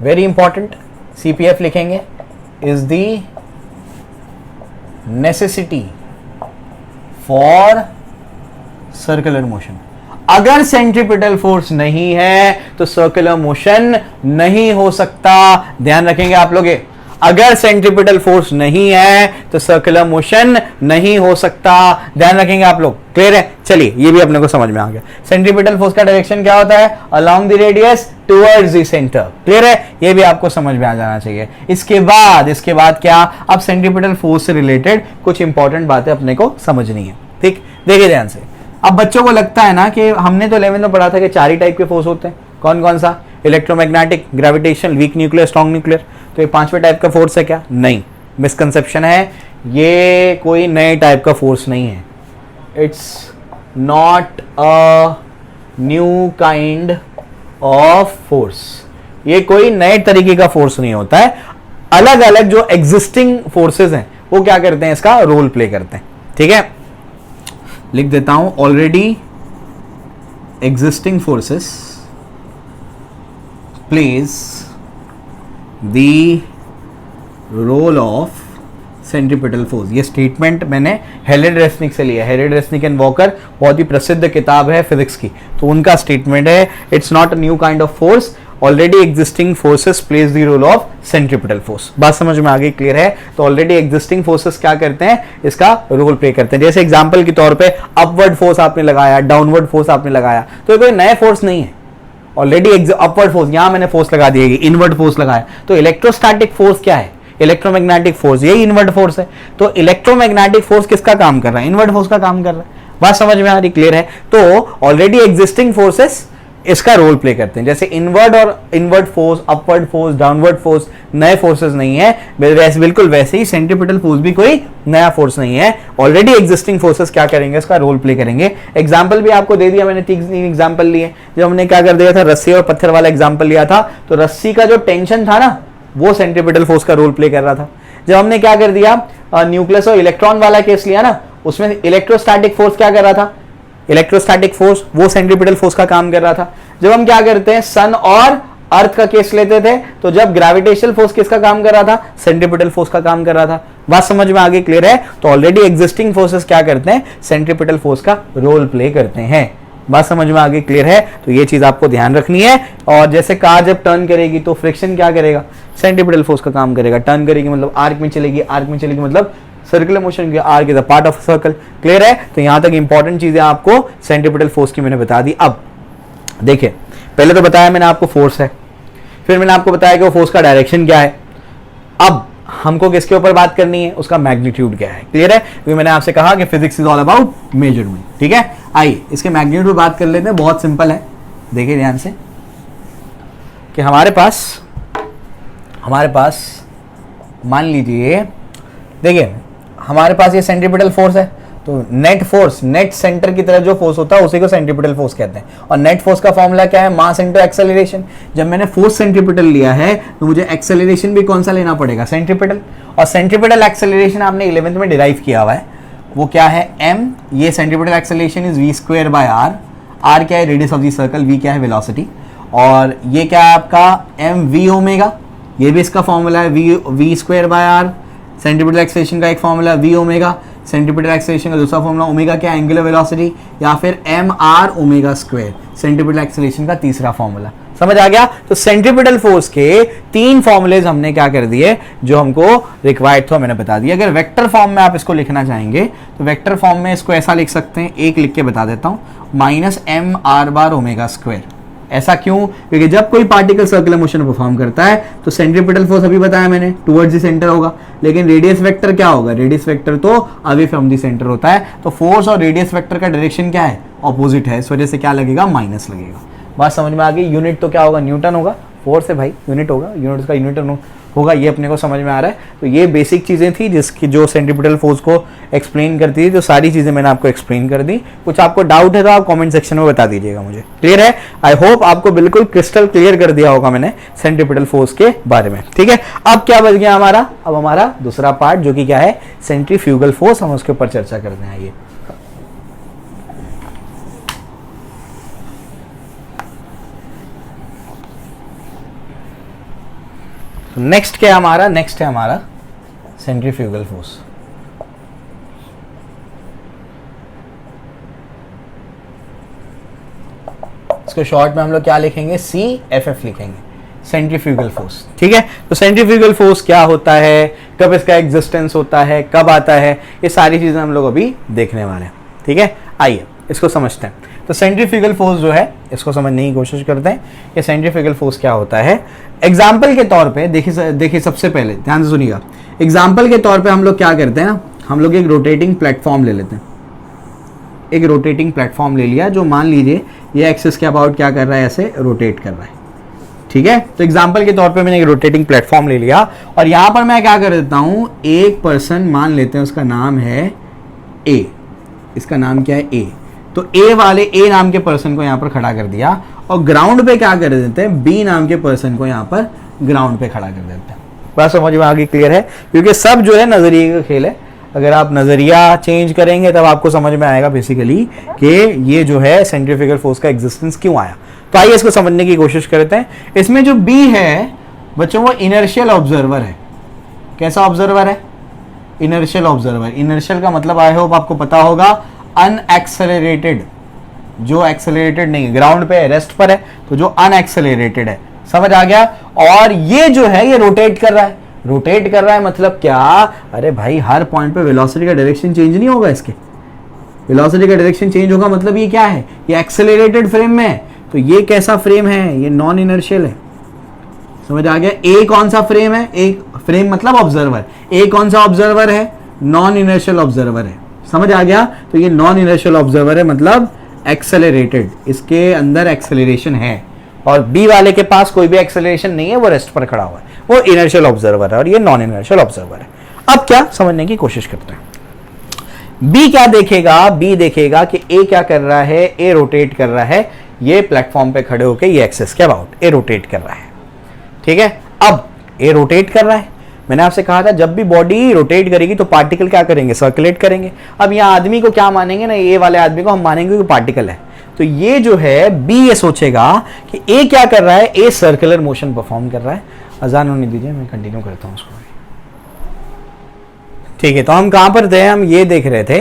[SPEAKER 1] Very important, CPF लिखेंगे, is the necessity for circular motion. अगर सेंट्रीपिटल फोर्स नहीं है तो सर्कुलर मोशन नहीं हो सकता। ध्यान रखेंगे आप लोग, अगर सेंट्रीपिटल फोर्स नहीं है तो सर्कुलर मोशन नहीं हो सकता। ध्यान रखेंगे आप लोग, क्लियर है। चलिए, ये भी अपने को समझ में आ गया। सेंट्रीपिटल फोर्स का डायरेक्शन क्या होता है, along the radius towards the centre. Clear है, ये भी आपको समझ में आ जाना चाहिए। इसके बाद क्या, अब सेंट्रीपिटल फोर्स से रिलेटेड कुछ इंपॉर्टेंट बातें अपने को समझनी है। ठीक, देखिए ध्यान से। अब बच्चों को लगता है ना कि हमने तो 11th में पढ़ा था कि 4 ही टाइप के फोर्स होते हैं। कौन कौन सा, electromagnetic, gravitational, weak nuclear, strong nuclear. तो ये 5वें टाइप का फोर्स है क्या, नहीं, मिसकंसेप्शन है। ये कोई नए टाइप का फोर्स नहीं है। It's not a new kind of force. ये कोई नए तरीके का फोर्स नहीं होता है। अलग अलग जो एग्जिस्टिंग फोर्सेस हैं वो क्या करते हैं, इसका रोल प्ले करते हैं। ठीक है, लिख देता हूं, already existing forces plays the role of centripetal force. ये स्टेटमेंट मैंने हेलेड रेसनिक से लिया। हेलेड रेसनिक एंड वॉकर बहुत ही प्रसिद्ध किताब है फिजिक्स की, तो उनका स्टेटमेंट है, it's not a new kind of force, already existing forces plays the role of centripetal force. बात समझ में आ गई, क्लियर है? तो ऑलरेडी एग्जिस्टिंग फोर्सेस क्या करते हैं, इसका रोल प्ले करते हैं। जैसे एग्जांपल के तौर पे अपवर्ड फोर्स आपने लगाया, डाउनवर्ड फोर्स आपने लगाया, तो ये कोई नया फोर्स नहीं है, ऑलरेडी अपवर्ड फोर्स, यहां मैंने फोर्स लगा दी, इनवर्ड फोर्स लगाया। तो इलेक्ट्रोस्टैटिक फोर्स क्या है, इलेक्ट्रोमैग्नेटिक फोर्स, यही इनवर्ड फोर्स है। तो इलेक्ट्रोमैग्नेटिक फोर्स किसका काम कर रहा है, इनवर्ड फोर्स का काम कर रहा है। बात समझ में आ रही, क्लियर है? तो ऑलरेडी एग्जिस्टिंग फोर्सेस इसका रोल प्ले करते हैं। जैसे इनवर्ड और inward force, upward force, downward force नए फोर्सेस नहीं है, बिल्कुल वैसे ही सेंट्रीपिटल फोर्स भी कोई नया फोर्स नहीं है, ऑलरेडी एग्जिस्टिंग फोर्सेस क्या करेंगे, इसका रोल प्ले करेंगे। एग्जांपल भी आपको दे दिया मैंने, 3 एग्जांपल लिए। जब हमने क्या कर दिया था, रस्सी और पत्थर वाला एग्जांपल लिया था, तो रस्सी का जो टेंशन था ना, वो सेंट्रीपिटल फोर्स का रोल प्ले कर रहा था। जब हमने क्या कर दिया, न्यूक्लियस और इलेक्ट्रॉन वाला केस लिया ना, उसमें इलेक्ट्रोस्टैटिक फोर्स क्या कर रहा था, इलेक्ट्रोस्टैटिक फोर्स वो सेंट्रीपिटल फोर्स का काम कर रहा था। जब हम क्या करते हैं, सन और अर्थ का केस लेते थे, तो जब ग्रेविटेशनल फोर्स किसका काम कर रहा था, सेंट्रीपिटल फोर्स का काम कर रहा था। बात समझ में आगे, क्लियर है? तो ऑलरेडी एग्जिस्टिंग फोर्सेस क्या करते हैं, सेंट्रीपिटल फोर्स का रोल प्ले करते हैं। बात समझ में आगे, क्लियर है? तो ये चीज आपको ध्यान रखनी है। और जैसे कार जब टर्न करेगी तो फ्रिक्शन क्या करेगा, सेंट्रीपिटल फोर्स का काम करेगा। टर्न करेगी मतलब आर्क में चलेगी, आर्क में चलेगी मतलब circular motion, arc is a part of circle, clear है? तो यहां तक इंपॉर्टेंट चीजें आपको सेंट्रीपिटल फोर्स की मैंने बता दी। अब देखिए, पहले तो बताया मैंने आपको फोर्स है, फिर मैंने आपको बताया कि वो फोर्स का डायरेक्शन क्या है। अब हमको किसके ऊपर बात करनी है, उसका मैग्नीट्यूड क्या है, क्लियर है? क्योंकि मैंने आपसे कहा कि physics is all about measurement, ठीक है? आइए इसके मैग्नीट्यूड पर बात कर लेते हैं। बहुत सिंपल है, देखिए ध्यान से कि हमारे पास मान लीजिए, देखिए हमारे पास ये सेंट्रीपिटल फोर्स है, तो नेट फोर्स, नेट सेंटर की तरफ जो फोर्स होता है उसी को सेंट्रीपिटल फोर्स कहते हैं। और नेट फोर्स का फॉर्मूला क्या है, मास इनटू एक्सेलरेशन। जब मैंने फोर्स सेंट्रीपिटल लिया है तो मुझे एक्सेलरेशन भी कौन सा लेना पड़ेगा, सेंट्रीपिटल। और सेंट्रीपिटल एक्सेलरेशन आपने 11th में डिराइव किया हुआ है, वो क्या है, m। ये centripetal acceleration is v²/r। r क्या है, radius of the circle, v क्या है, वेलोसिटी। और ये क्या है आपका mv ओमेगा, ये भी इसका फॉर्मूला है, v²/r। सेंट्रीपिटल एक्सेलरेशन का एक formula v omega, centripetal acceleration का दूसरा फॉर्मूला ओमेगा क्या, एंगुलर वेलोसिटी, या फिर mr omega square, centripetal acceleration का तीसरा फॉर्मूला। समझ आ गया? तो सेंट्रीपिटल फोर्स के 3 फॉर्मूलेज हमने क्या कर दिए, जो हमको रिक्वायर्ड था मैंने बता दिया। अगर वेक्टर फॉर्म में आप इसको लिखना चाहेंगे तो वेक्टर फॉर्म में इसको ऐसा लिख सकते हैं, एक लिख के बता देता हूं, -mr ओमेगा स्क्वायर। ऐसा क्यों? क्योंकि जब कोई पार्टिकल सर्कुलर मोशन परफॉर्म करता है तो सेंट्रीपिटल फोर्स अभी बताया मैंने टुवर्ड्स द सेंटर होगा, लेकिन रेडियस वेक्टर क्या होगा, रेडियस वेक्टर तो अवे फ्रॉम द सेंटर होता है। तो फोर्स और रेडियस वेक्टर का डायरेक्शन क्या है, ऑपोजिट है, इस वजह से क्या लगेगा, माइनस लगेगा। बात समझ में आ गई? यूनिट तो क्या होगा, न्यूटन होगा, फोर्स है भाई, यूनिट होगा, यूनिट का यूनिट होगा, ये अपने को समझ में आ रहा है। तो ये बेसिक चीजें थी जिसकी जो सेंट्रीपिटल फोर्स को एक्सप्लेन करती थी, जो सारी चीजें मैंने आपको एक्सप्लेन कर दी। कुछ आपको डाउट है तो आप कमेंट सेक्शन में बता दीजिएगा मुझे, क्लियर है? आई होप आपको बिल्कुल क्रिस्टल क्लियर कर दिया होगा मैंने सेंट्रीपिटल फोर्स के बारे में, ठीक है? अब क्या बच गया हमारा, अब हमारा दूसरा पार्ट जो कि क्या है, सेंट्रीफ्यूगल फोर्स, हम उसके ऊपर चर्चा करते हैं। ये नेक्स्ट क्या हमारा, नेक्स्ट है हमारा सेंट्रीफ्यूगल फोर्स। इसको शॉर्ट में हम लोग क्या लिखेंगे, CFF लिखेंगे, सेंट्रीफ्यूगल फोर्स, ठीक है? तो सेंट्रीफ्यूगल फोर्स क्या होता है, कब इसका एग्जिस्टेंस होता है, कब आता है, ये सारी चीजें हम लोग अभी देखने वाले हैं, ठीक है? आइए इसको समझते हैं। तो सेंट्रीफ्यूगल फोर्स जो है इसको समझने की कोशिश करते हैं कि सेंट्रीफ्यूगल फोर्स क्या होता है। एग्जाम्पल के तौर पे देखिए सबसे पहले ध्यान से सुनिएगा। एग्जाम्पल के तौर पे हम लोग क्या करते हैं ना, हम लोग एक रोटेटिंग प्लेटफॉर्म ले लेते हैं। एक रोटेटिंग प्लेटफॉर्म ले लिया जो मान लीजिए ये एक्सिस के अबाउट क्या कर रहा है, ऐसे रोटेट कर रहा है, ठीक है? तो एग्जाम्पल के तौर पे मैंने एक रोटेटिंग प्लेटफॉर्म ले लिया और यहां पर मैं क्या कर देता हूं, एक पर्सन मान लेते हैं, उसका नाम है ए, इसका नाम क्या है, ए। तो ए नाम के पर्सन को यहां पर खड़ा कर दिया और ग्राउंड पे क्या कर देते हैं, बी नाम के पर्सन को यहां पर ग्राउंड पे खड़ा कर देते हैं। बात समझ में आगे, क्लियर है? क्योंकि सब जो है नजरिए का खेल है, अगर आप नजरिया चेंज करेंगे तब आपको समझ में आएगा बेसिकली कि ये जो है सेंट्रीफ्यूगल फोर्स का एग्जिस्टेंस क्यों आया। तो आइए इसको समझने की कोशिश करते हैं। इसमें जो बी है बच्चों, वो इनर्शियल ऑब्जर्वर है। कैसा ऑब्जर्वर है, इनर्शियल ऑब्जर्वर। इनर्शियल का मतलब आई होप आपको पता होगा अनएक्सेलरेटेड, जो एक्सेलरेटेड नहीं है, ग्राउंड पे है, रेस्ट पर है, तो जो अनएक्सेलरेटेड है, समझ आ गया। और ये जो है ये रोटेट कर रहा है। रोटेट कर रहा है मतलब क्या, अरे भाई हर पॉइंट पे वेलोसिटी का डायरेक्शन चेंज नहीं होगा, इसके वेलोसिटी का डायरेक्शन चेंज होगा मतलब ये क्या है, ये एक्सेलरेटेड फ्रेम में है। तो ये कैसा फ्रेम है, ये नॉन इनर्शियल है, समझ आ गया। ए कौन सा फ्रेम है, एक फ्रेम मतलब ऑब्जर्वर, ए कौन सा ऑब्जर्वर है, नॉन इनर्शियल ऑब्जर्वर है, समझ आ गया। तो ये नॉन इनर्शियल ऑब्जर्वर है मतलब एक्सेलरेटेड, इसके अंदर एक्सेलरेशन है। और बी वाले के पास कोई भी एक्सेलरेशन नहीं है, वो रेस्ट पर खड़ा हुआ है, वो इनर्शियल ऑब्जर्वर है और ये नॉन इनर्शियल ऑब्जर्वर है। अब क्या समझने की कोशिश करते हैं। बी क्या देखेगा, बी देखेगा कि ए क्या कर रहा है, ए रोटेट कर रहा है, ये प्लेटफॉर्म पे खड़े होकर ये एक्सेस के अबाउट ए रोटेट कर रहा है, ठीक है। अब ए रोटेट कर रहा है, मैंने आपसे कहा था जब भी बॉडी रोटेट करेगी तो पार्टिकल क्या करेंगे, सर्कुलेट करेंगे। अब यहाँ आदमी को क्या मानेंगे ना, ए वाले आदमी को हम मानेंगे कि पार्टिकल है। तो ये जो है बी ये सोचेगा कि ए क्या कर रहा है, ए सर्कुलर मोशन परफॉर्म कर रहा है। अजान होने दीजिए, मैं कंटिन्यू करता हूँ उसको, ठीक है। तो हम कहां पर थे, हम ये देख रहे थे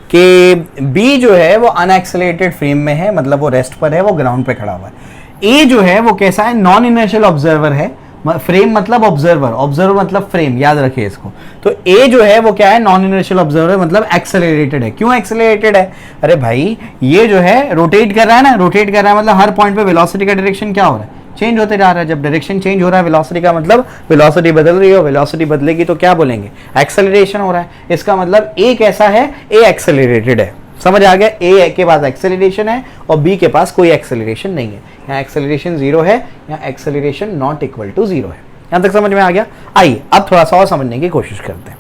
[SPEAKER 1] कि बी जो है वो अनएक्सेलरेटेड फ्रेम में है, मतलब वो रेस्ट पर है, वो ग्राउंड पे खड़ा हुआ है। ए जो है वो कैसा है, नॉन इनर्शियल ऑब्जर्वर है, फ्रेम मतलब ऑब्जर्वर, ऑब्जर्वर मतलब फ्रेम, याद रखिए इसको। तो ए जो है वो क्या है, नॉन इनर्शियल ऑब्जर्वर मतलब एक्सेलरेटेड है। क्यों एक्सेलरेटेड है, अरे भाई ये जो है रोटेट कर रहा है ना, रोटेट कर रहा है मतलब हर पॉइंट पे वेलोसिटी का डायरेक्शन क्या हो रहा है, चेंज होते जा रहा है। जब डायरेक्शन चेंज हो रहा है वेलोसिटी का मतलब वेलोसिटी बदल रही हो, वेलोसिटी बदलेगी तो क्या बोलेंगे, एक्सेलरेशन हो रहा है। इसका मतलब ए कैसा है, ए एक्सेलरेटेड है, समझ आ गया। ए के पास एक्सेलरेशन है और बी के पास कोई एक्सेलरेशन नहीं है। यहाँ एक्सेलरेशन जीरो है, यहाँ acceleration not equal to zero है। यहां तक समझ में आ गया। आइए अब थोड़ा सा और समझने की कोशिश करते हैं।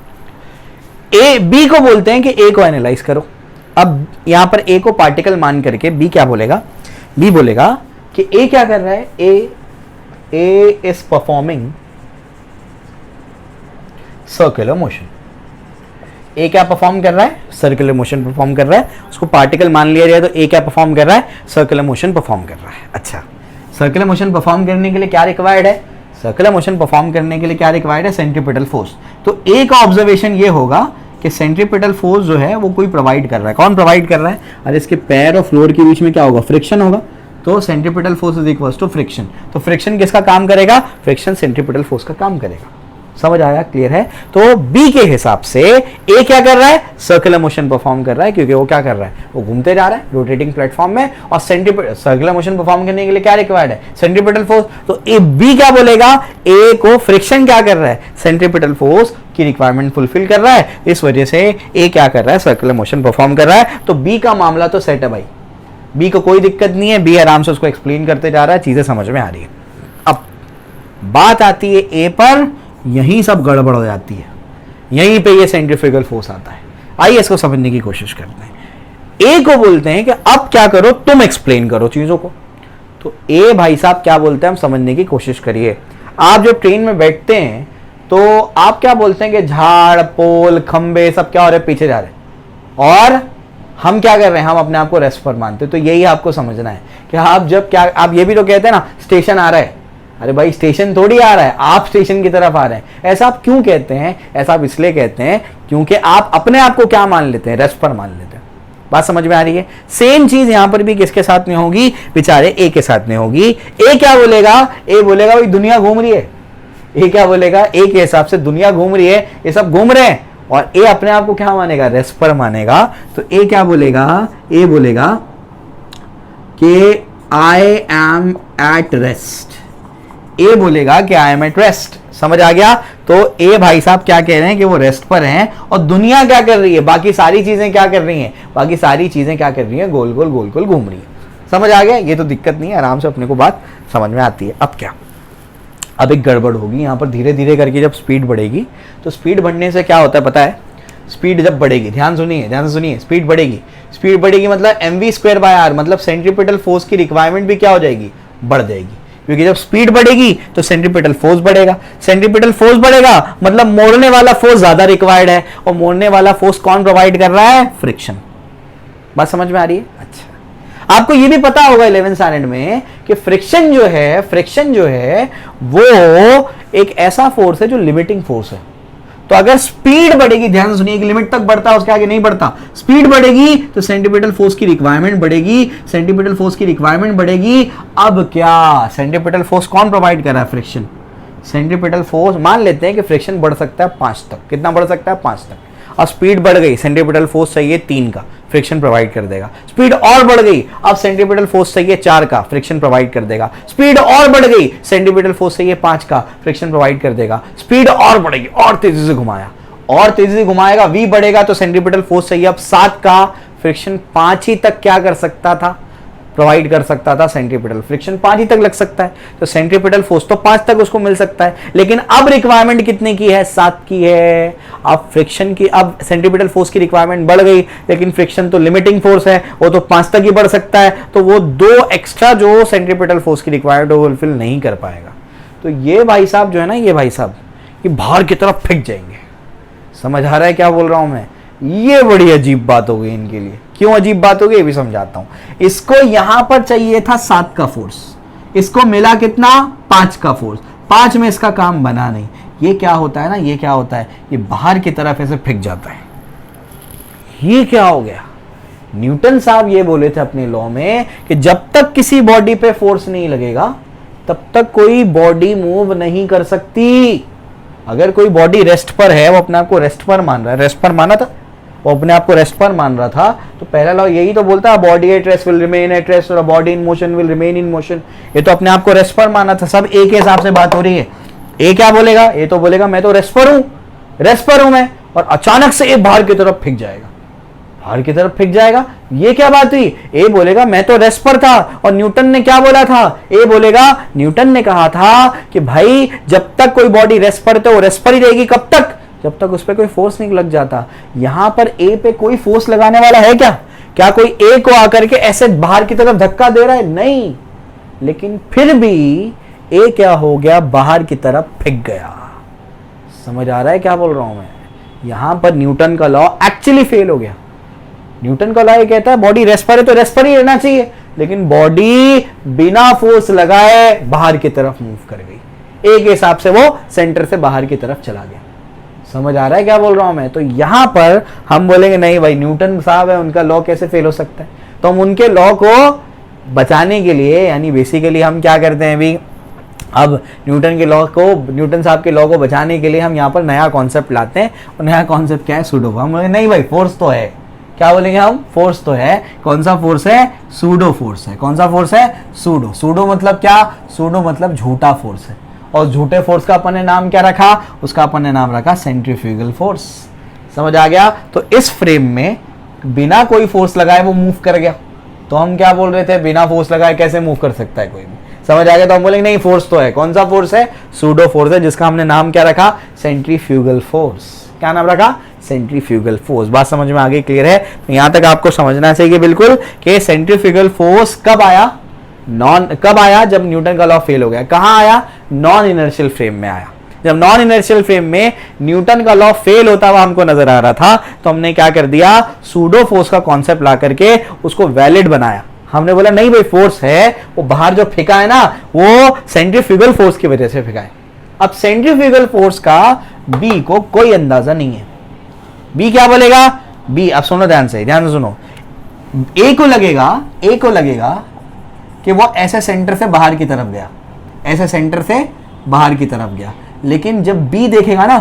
[SPEAKER 1] ए बी को बोलते हैं कि ए को एनालाइज करो। अब यहां पर ए को पार्टिकल मान करके बी क्या बोलेगा, बी बोलेगा कि ए क्या कर रहा है, ए इज परफॉर्मिंग सर्कुलर मोशन। ए क्या परफॉर्म कर रहा है, सर्कुलर मोशन परफॉर्म कर रहा है। उसको पार्टिकल मान लिया जाए तो ए क्या परफॉर्म कर रहा है, सर्कुलर मोशन परफॉर्म कर रहा है। अच्छा, सर्कुलर मोशन परफॉर्म करने के लिए क्या रिक्वायर्ड है, सर्कुलर मोशन परफॉर्म करने के लिए क्या रिक्वायर्ड है, सेंट्रीपिटल फोर्स। तो ए का ऑब्जर्वेशन ये होगा कि सेंट्रीपिटल फोर्स जो है वो कोई प्रोवाइड कर रहा है। कौन प्रोवाइड कर रहा है, अरे इसके पैर और फ्लोर के बीच में क्या होगा, फ्रिक्शन होगा। तो centripetal force is equals to friction. तो फ्रिक्शन किसका काम करेगा, फ्रिक्शन सेंट्रीपिटल फोर्स का काम करेगा। समझ आया, क्लियर है। तो बी के हिसाब से ए क्या कर रहा है, सर्कुलर मोशन परफॉर्म कर रहा है, क्योंकि वो क्या कर रहा है, वो घूमते जा रहा है रोटेटिंग प्लेटफॉर्म में। और सर्कुलर मोशन परफॉर्म करने के लिए क्या रिक्वायर्ड है, सेंट्रीपिटल फोर्स। तो ए बी क्या बोलेगा, ए को फ्रिक्शन क्या कर रहा है, सेंट्रीपिटल फोर्स की रिक्वायरमेंट फुलफिल कर रहा है, इस वजह से ए क्या कर रहा है, सर्कुलर मोशन परफॉर्म कर रहा है। तो बी का मामला तो सेट है भाई, बी को कोई दिक्कत नहीं है, बी आराम से उसको एक्सप्लेन करते जा रहा है, चीजें समझ में आ रही है। अब बात आती है ए पर, यहीं सब गड़बड़ हो जाती है, यहीं पे ये सेंट्रीफ्यूगल फोर्स आता है। आइए इसको समझने की कोशिश करते हैं। ए को बोलते हैं कि अब क्या करो, तुम एक्सप्लेन करो चीजों को। तो ए भाई साहब क्या बोलते हैं, हम समझने की कोशिश करिए। आप जब ट्रेन में बैठते हैं तो आप क्या बोलते हैं कि झाड़ पोल खंबे सब क्या हो रहे, पीछे जा रहे हैं, और हम क्या कर रहे हैं, हम अपने आप को रेस्ट पर मानते हैं। तो यही आपको समझना है कि आप जब क्या, आप ये भी तो कहते हैं ना स्टेशन आ रहा है, अरे भाई स्टेशन थोड़ी आ रहा है, आप स्टेशन की तरफ आ रहे हैं। ऐसा आप क्यों कहते हैं, ऐसा आप इसलिए कहते हैं क्योंकि आप अपने आप को क्या मान लेते हैं, रेस्ट पर मान लेते हैं। बात समझ में आ रही है। सेम चीज यहां पर भी किसके साथ में होगी, बेचारे ए के साथ में होगी। ए क्या बोलेगा, ए बोलेगा भाई दुनिया घूम रही है। ए क्या बोलेगा, ए के हिसाब से दुनिया घूम रही है, ये सब घूम रहे हैं, और ए अपने आप को क्या मानेगा, रेस्ट पर मानेगा। तो ए क्या बोलेगा, ए बोलेगा कि आई एम एट रेस्ट। ए बोलेगा कि आई एम एट रेस्ट। समझ आ गया। तो ए भाई साहब क्या कह रहे हैं कि वो रेस्ट पर हैं, और दुनिया क्या कर रही है, बाकी सारी चीजें क्या कर रही हैं, बाकी सारी चीजें क्या कर रही हैं, गोल गोल गोल गोल घूम रही है। समझ आ गया, ये तो दिक्कत नहीं है, आराम से अपने को बात समझ में आती है। अब क्या, अब एक गड़बड़ होगी यहाँ पर। धीरे धीरे करके जब स्पीड बढ़ेगी, तो स्पीड बढ़ने से क्या होता है पता है, स्पीड जब बढ़ेगी, ध्यान सुनिए, ध्यान से सुनिए, स्पीड बढ़ेगी, स्पीड बढ़ेगी मतलब mv²/r, मतलब सेंट्रीपिटल फोर्स की रिक्वायरमेंट भी क्या हो जाएगी, बढ़ जाएगी। क्योंकि जब स्पीड बढ़ेगी तो सेंट्रीपिटल फोर्स बढ़ेगा, सेंट्रीपिटल फोर्स बढ़ेगा मतलब मोड़ने वाला फोर्स ज्यादा रिक्वायर्ड है, और मोड़ने वाला फोर्स कौन प्रोवाइड कर रहा है, फ्रिक्शन। बात समझ में आ रही है। अच्छा, आपको ये भी पता होगा 11th स्टैंडर्ड में कि फ्रिक्शन जो है, फ्रिक्शन जो है वो एक ऐसा फोर्स है जो लिमिटिंग फोर्स है। तो अगर स्पीड बढ़ेगी, ध्यान से सुनिए, एक लिमिट तक बढ़ता है, उसके आगे नहीं बढ़ता, स्पीड बढ़ेगी तो सेंट्रीपिटल फोर्स की रिक्वायरमेंट बढ़ेगी, सेंट्रीपिटल फोर्स की रिक्वायरमेंट बढ़ेगी। अब क्या सेंट्रीपिटल फोर्स कौन प्रोवाइड कर रहा है? फ्रिक्शन। सेंट्रीपिटल फोर्स मान लेते हैं कि फ्रिक्शन बढ़ सकता है 5 तक, कितना बढ़ सकता है? 5 तक। अब स्पीड बढ़ गई, सेंट्रीपिटल फोर्स चाहिए 3 का, फ्रिक्शन प्रोवाइड कर देगा। स्पीड और बढ़ गई, अब सेंट्रीपिटल फोर्स चाहिए 4 का, फ्रिक्शन प्रोवाइड कर देगा। स्पीड और बढ़ गई, सेंट्रीपिटल फोर्स चाहिए 5 का, फ्रिक्शन प्रोवाइड कर देगा। स्पीड और बढ़ेगी, और तेजी से घुमाया, और तेजी से घुमाएगा, वी बढ़ेगा तो सेंट्रीपिटल फोर्स चाहिए अब 7 का, फ्रिक्शन 5 ही तक क्या कर सकता था? प्रोवाइड कर सकता था। सेंट्रीपिटल फ्रिक्शन 5 ही तक लग सकता है, तो सेंट्रीपिटल फोर्स तो 5 तक उसको मिल सकता है। लेकिन अब रिक्वायरमेंट कितने की है? 7 की है। अब फ्रिक्शन की, अब सेंट्रीपिटल फोर्स की रिक्वायरमेंट बढ़ गई, लेकिन फ्रिक्शन तो लिमिटिंग फोर्स है, वो तो 5 तक ही बढ़ सकता है, तो वो 2 एक्स्ट्रा जो सेंट्रीपिटल फोर्स की रिक्वायर्ड वो फुलफिल नहीं कर पाएगा। तो ये भाई साहब जो है ना, ये भाई साहब ये बाहर की तरफ फेंक जाएंगे। समझ आ रहा है क्या बोल रहा हूं मैं? ये बड़ी अजीब बात हो गई इनके लिए। क्यों अजीब बात हो गई ये भी समझाता हूं। इसको यहां पर चाहिए था 7 का फोर्स, इसको मिला कितना? 5 का फोर्स। 5 में इसका काम बना नहीं। ये क्या होता है ना, ये क्या होता है, ये बाहर की तरफ ऐसे फेंक जाता है। ये क्या हो गया? न्यूटन साहब ये बोले थे अपने लॉ में कि जब तक किसी बॉडी पे फोर्स नहीं लगेगा तब तक कोई बॉडी मूव नहीं कर सकती। अगर कोई बॉडी रेस्ट पर है, वो अपने आप को रेस्ट पर मान रहा है, रेस्ट पर माना था, वो अपने आप को रेस्ट पर मान रहा था, तो पहला लॉ यही तो बोलता है body at rest will remain at rest और body in motion will remain in motion. ये तो अपने आप को रेस्ट पर माना था। सब ए के हिसाब से बात हो रही है। ए क्या बोलेगा? ए तो बोलेगा मैं तो रेस्ट पर हूं, रेस्ट पर हूं मैं, और अचानक से ए बाहर की तरफ फेंक जाएगा, बाहर की तरफ फेंक जाएगा। ये क्या बात हुई? ए बोलेगा मैं तो रेस्ट पर था, और न्यूटन ने क्या बोला था? ए बोलेगा न्यूटन ने कहा था कि भाई जब तक कोई बॉडी रेस्ट पर है तो वो रेस्ट पर ही रहेगी। कब तक? जब तक उस पर कोई फोर्स नहीं लग जाता। यहां पर ए पे कोई फोर्स लगाने वाला है क्या? क्या कोई ए को आकर के ऐसे बाहर की तरफ धक्का दे रहा है? नहीं। लेकिन फिर भी ए क्या हो गया? बाहर की तरफ फेंक गया। समझ आ रहा है क्या बोल रहा हूं मैं? यहां पर न्यूटन का लॉ एक्चुअली फेल हो गया। न्यूटन का लॉ ये कहता है बॉडी रेस्ट पर है तो रेस्ट पर ही रहना चाहिए, लेकिन बॉडी बिना फोर्स लगाए बाहर की तरफ मूव कर गई। ए के हिसाब से वो सेंटर से बाहर की तरफ चला गया। समझ आ रहा है क्या बोल रहा हूं मैं? तो यहां पर हम बोलेंगे नहीं भाई न्यूटन साहब है, उनका लॉ कैसे फेल हो सकता है? तो हम उनके लॉ को बचाने के लिए, यानी बेसिकली हम क्या करते हैं अभी, अब न्यूटन के लॉ को, न्यूटन साहब के लॉ को बचाने के लिए हम यहाँ पर नया कॉन्सेप्ट लाते हैं। और नया कॉन्सेप्ट क्या है? सूडो। हम बोलेंगे नहीं भाई फोर्स तो है। क्या बोलेंगे हम? फोर्स तो है। कौन सा फोर्स है? सूडो फोर्स है। कौन सा फोर्स है? सूडो। सूडो मतलब क्या? सूडो मतलब झूठा फोर्स है। और झूठे फोर्स का अपन ने नाम क्या रखा? उसका अपन ने नाम रखा सेंट्रीफ्यूगल फोर्स। समझ आ गया? तो इस फ्रेम में बिना कोई फोर्स लगाए वो मूव कर गया। तो हम क्या बोल रहे थे? बिना फोर्स लगाए कैसे मूव कर सकता है कोई भी? समझ आ गया? तो हम बोलेंगे नहीं फोर्स तो है। कौन सा फोर्स है? सूडो फोर्स है, जिसका हमने नाम क्या रखा? Centrifugal force. क्या नाम रखा? Centrifugal force. बात समझ में आ गई? क्लियर है? तो यहां तक आपको समझना चाहिए बिल्कुल कि सेंट्रीफ्यूगल फोर्स कब आया? कब आया? जब न्यूटन का लॉ फेल हो गया। कहां आया? नॉन इनर्शियल फ्रेम में आया। जब नॉन इनर्शियल फ्रेम में न्यूटन का लॉ फेल होता हुआ हमको नजर आ रहा था, तो हमने क्या कर दिया? सूडो फोर्स का कॉन्सेप्ट ला करके उसको वैलिड बनाया। हमने बोला नहीं भाई फोर्स है, वो बाहर जो फेंका है ना वो सेंट्रीफ्यूगल फोर्स की वजह से फेंका है। अब सेंट्रीफ्यूगल फोर्स का बी को कोई अंदाजा नहीं है। बी क्या बोलेगा? बी, अब सुनो ध्यान से सुनो। ए को लगेगा कि वो ऐसे सेंटर से बाहर की तरफ गया, ऐसे सेंटर से बाहर की तरफ गया। लेकिन जब बी देखेगा ना,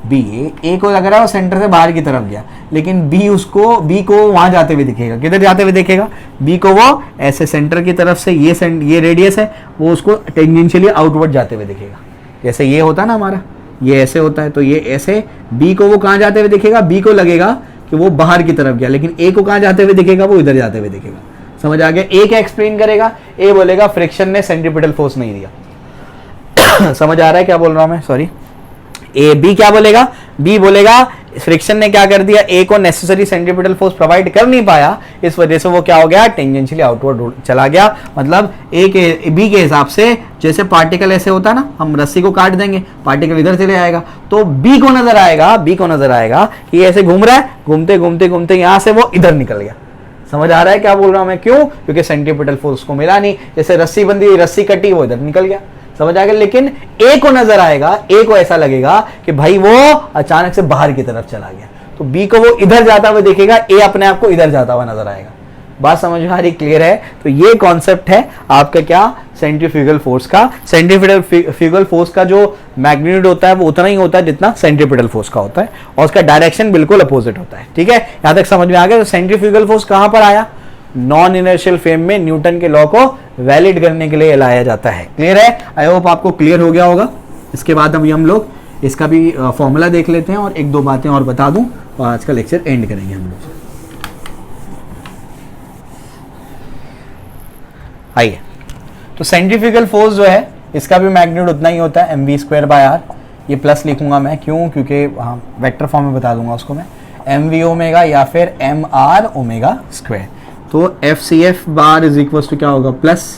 [SPEAKER 1] बी, ए को लग रहा है वो सेंटर से बाहर की तरफ गया, लेकिन बी को वहां जाते हुए दिखेगा। किधर जाते हुए दिखेगा? बी को वो ऐसे सेंटर की तरफ से, ये रेडियस है, वो उसको टेंजेंशियली आउटवर्ड जाते हुए दिखेगा। जैसे ये होता है ना हमारा, ये ऐसे होता है, तो ये ऐसे बी को वो कहां जाते हुए दिखेगा? बी को लगेगा कि वो बाहर की तरफ गया, लेकिन ए को कहां जाते हुए दिखेगा? वो इधर जाते हुए दिखेगा। समझ आ गया? ए क्या एक्सप्लेन करेगा? ए बोलेगा फ्रिक्शन ने सेंट्रीपिटल फोर्स नहीं दिया। समझ आ रहा है क्या बोल रहा हूं मैं? सॉरी। ए बी क्या बोलेगा? बी बोलेगा फ्रिक्शन ने क्या कर दिया? ए को नेसेसरी सेंट्रीपिटल फोर्स प्रोवाइड कर नहीं पाया, इस वजह से वो क्या हो गया? टेंजेंशियली आउटवर्ड चला गया। मतलब बी के हिसाब से जैसे पार्टिकल ऐसे होता है ना, हम रस्सी को काट देंगे, पार्टिकल इधर चले आएगा, तो बी को नजर आएगा कि ऐसे घूम रहा है, घूमते घूमते घूमते यहां से वो इधर निकल गया। समझ आ रहा है क्या बोल रहा हूं मैं? क्यों? क्योंकि सेंट्रीपिटल फोर्स को मिला नहीं। जैसे रस्सी बंधी, रस्सी कटी, वो इधर निकल गया। समझ आ गया। लेकिन ए को नजर आएगा, ए को ऐसा लगेगा कि भाई वो अचानक से बाहर की तरफ चला गया, तो बी को वो इधर जाता हुआ देखेगा, ए अपने आप को इधर जाता हुआ नजर आएगा। बात समझ में आ रही, क्लियर है। तो ये कॉन्सेप्ट है आपका क्या, सेंट्रीफ्यूगल फोर्स का। सेंट्रीफ्यूगल फोर्स का जो मैग्नीट्यूड होता है वो उतना ही होता है जितना सेंट्रीपिटल फोर्स का होता है, और उसका डायरेक्शन बिल्कुल अपोजिट होता है। ठीक है, यहां तक समझ में आ गया। तो सेंट्रीफ्यूगल फोर्स कहां पर आया, नॉन इनर्शियल फ्रेम में न्यूटन के लॉ को वैलिड करने के लिए लाया जाता है। क्लियर है, आई होप आपको क्लियर हो गया होगा। इसके बाद अभी हम लोग इसका भी फॉर्मूला देख लेते हैं और एक दो बातें और बता दूं, और आज का लेक्चर एंड करेंगे हम लोग। आइए, तो सेंट्रीफ्यूगल फोर्स जो है इसका भी मैग्नीट्यूड उतना ही होता है, mv²/r। ये प्लस लिखूंगा मैं, क्यों, क्योंकि वेक्टर फॉर्म में बता दूंगा उसको मैं, mv ओमेगा या फिर mr ओमेगा स्क्वायर। तो FCF bar is equal to क्या होगा, plus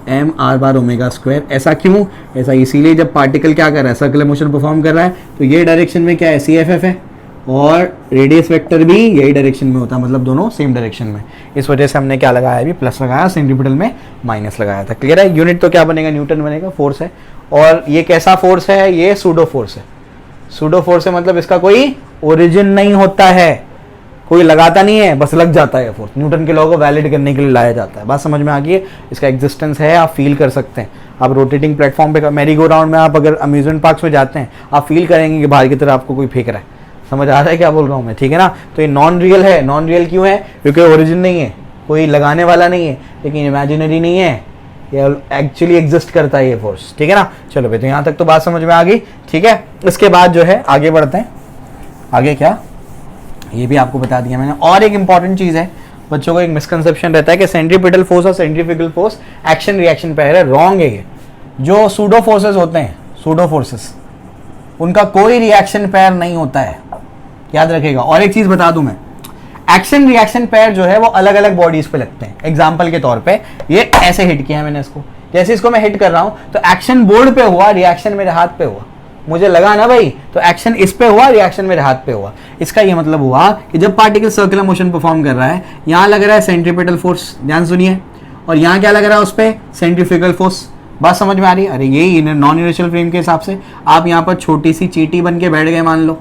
[SPEAKER 1] mr bar omega square. ऐसा क्यों, ऐसा इसीलिए जब पार्टिकल क्या कर रहा है, सर्कुलर मोशन परफॉर्म कर रहा है, तो ये डायरेक्शन में क्या है, CFF है, और रेडियस वेक्टर भी यही डायरेक्शन में होता है, मतलब दोनों सेम डायरेक्शन में। इस वजह से हमने क्या लगाया, अभी प्लस लगाया, सेंट्रीपिटल में माइनस लगाया था। क्लियर है। यूनिट तो क्या बनेगा, न्यूटन बनेगा, फोर्स है। और ये कैसा फोर्स है, ये सूडो फोर्स है। सूडो फोर्स है मतलब इसका कोई ओरिजिन नहीं होता है, कोई लगाता नहीं है, बस लग जाता है फोर्स। न्यूटन के लॉ को वैलिड करने के लिए लाया जाता है। बात समझ में आ गई है, इसका एग्जिस्टेंस है, आप फील कर सकते हैं। आप रोटेटिंग प्लेटफॉर्म पे, मैरी गो राउंड में, आप अगर अम्यूजमेंट पार्क में जाते हैं, आप फील करेंगे कि बाहर की तरफ आपको कोई फेंक रहा है। समझ आ रहा है क्या बोल रहा हूँ मैं, ठीक है ना। तो ये नॉन रियल है। नॉन रियल क्यों है, क्योंकि ओरिजिन नहीं है, कोई लगाने वाला नहीं है, लेकिन इमेजिनरी नहीं है, ये एक्चुअली एग्जिस्ट करता है ये फोर्स। ठीक है ना। चलो भाई, तो यहाँ तक तो बात समझ में आ गई। ठीक है, इसके बाद जो है आगे बढ़ते हैं। आगे क्या, ये भी आपको बता दिया मैंने। और एक इंपॉर्टेंट चीज है, बच्चों को एक मिसकंसेप्शन रहता है कि सेंट्रीपिटल फोर्स और centrifugal force action reaction pair है। रॉन्ग है ये। जो सूडो फोर्सेस होते हैं, सूडो फोर्सेस, उनका कोई रिएक्शन पेयर नहीं होता है, याद रखिएगा। और एक चीज बता दूं मैं, एक्शन रिएक्शन पेयर जो है वो अलग अलग बॉडीज पे लगते हैं। एग्जांपल के तौर पे ये ऐसे हिट किया है मैंने इसको, जैसे इसको मैं हिट कर रहा हूं तो एक्शन बोर्ड पे हुआ, रिएक्शन मेरे हाथ पे हुआ, मुझे लगा ना भाई, तो एक्शन इस पे हुआ, रिएक्शन मेरे हाथ पे हुआ। इसका ये मतलब हुआ कि जब पार्टिकल सर्कुलर मोशन परफॉर्म कर रहा है, यहां लग रहा है सेंट्रीपिटल फोर्स, ध्यान सुनिए, और यहां क्या लग रहा है उस पे, सेंट्रीफ्यूगल फोर्स। बात समझ में आ रही है। अरे यही नॉन इनर्शियल फ्रेम के हिसाब से आप यहाँ पर छोटी सी चींटी बन के बैठ गए मान लो,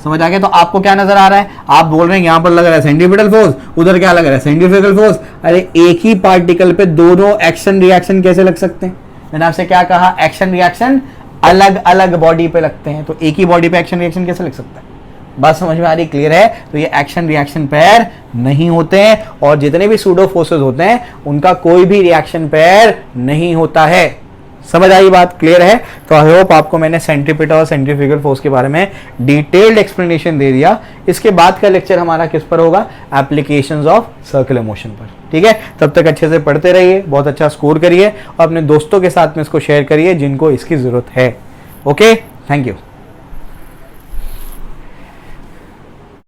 [SPEAKER 1] समझ आ गया। तो आपको क्या नजर आ रहा है, आप बोल रहे हैं यहाँ पर लग रहा है सेंट्रीपिटल फोर्स, उधर क्या लग रहा है, सेंट्रीफ्यूगल फोर्स। अरे एक ही पार्टिकल पे दोनों एक्शन रिएक्शन कैसे लग सकते हैं। मैंने आपसे क्या कहा, एक्शन रिएक्शन अलग अलग बॉडी पे लगते हैं, तो एक ही बॉडी पे एक्शन रिएक्शन कैसे लग सकता है। बात समझ में आ रही, क्लियर है। तो ये एक्शन रिएक्शन पेयर नहीं होते हैं, और जितने भी सूडो फोर्सेस होते हैं उनका कोई भी रिएक्शन पेयर नहीं होता है। समझ आई बात, क्लियर है। तो आई होप आपको मैंने सेंट्रीपिटल और सेंट्रीफ्यूगल फोर्स के बारे में डिटेल्ड एक्सप्लेनेशन दे दिया। इसके बाद का लेक्चर हमारा किस पर होगा, एप्लीकेशंस ऑफ सर्कुलर मोशन पर। ठीक है, तब तक अच्छे से पढ़ते रहिए, बहुत अच्छा स्कोर करिए, और अपने दोस्तों के साथ में इसको शेयर करिए जिनको इसकी जरूरत है। Okay, thank you.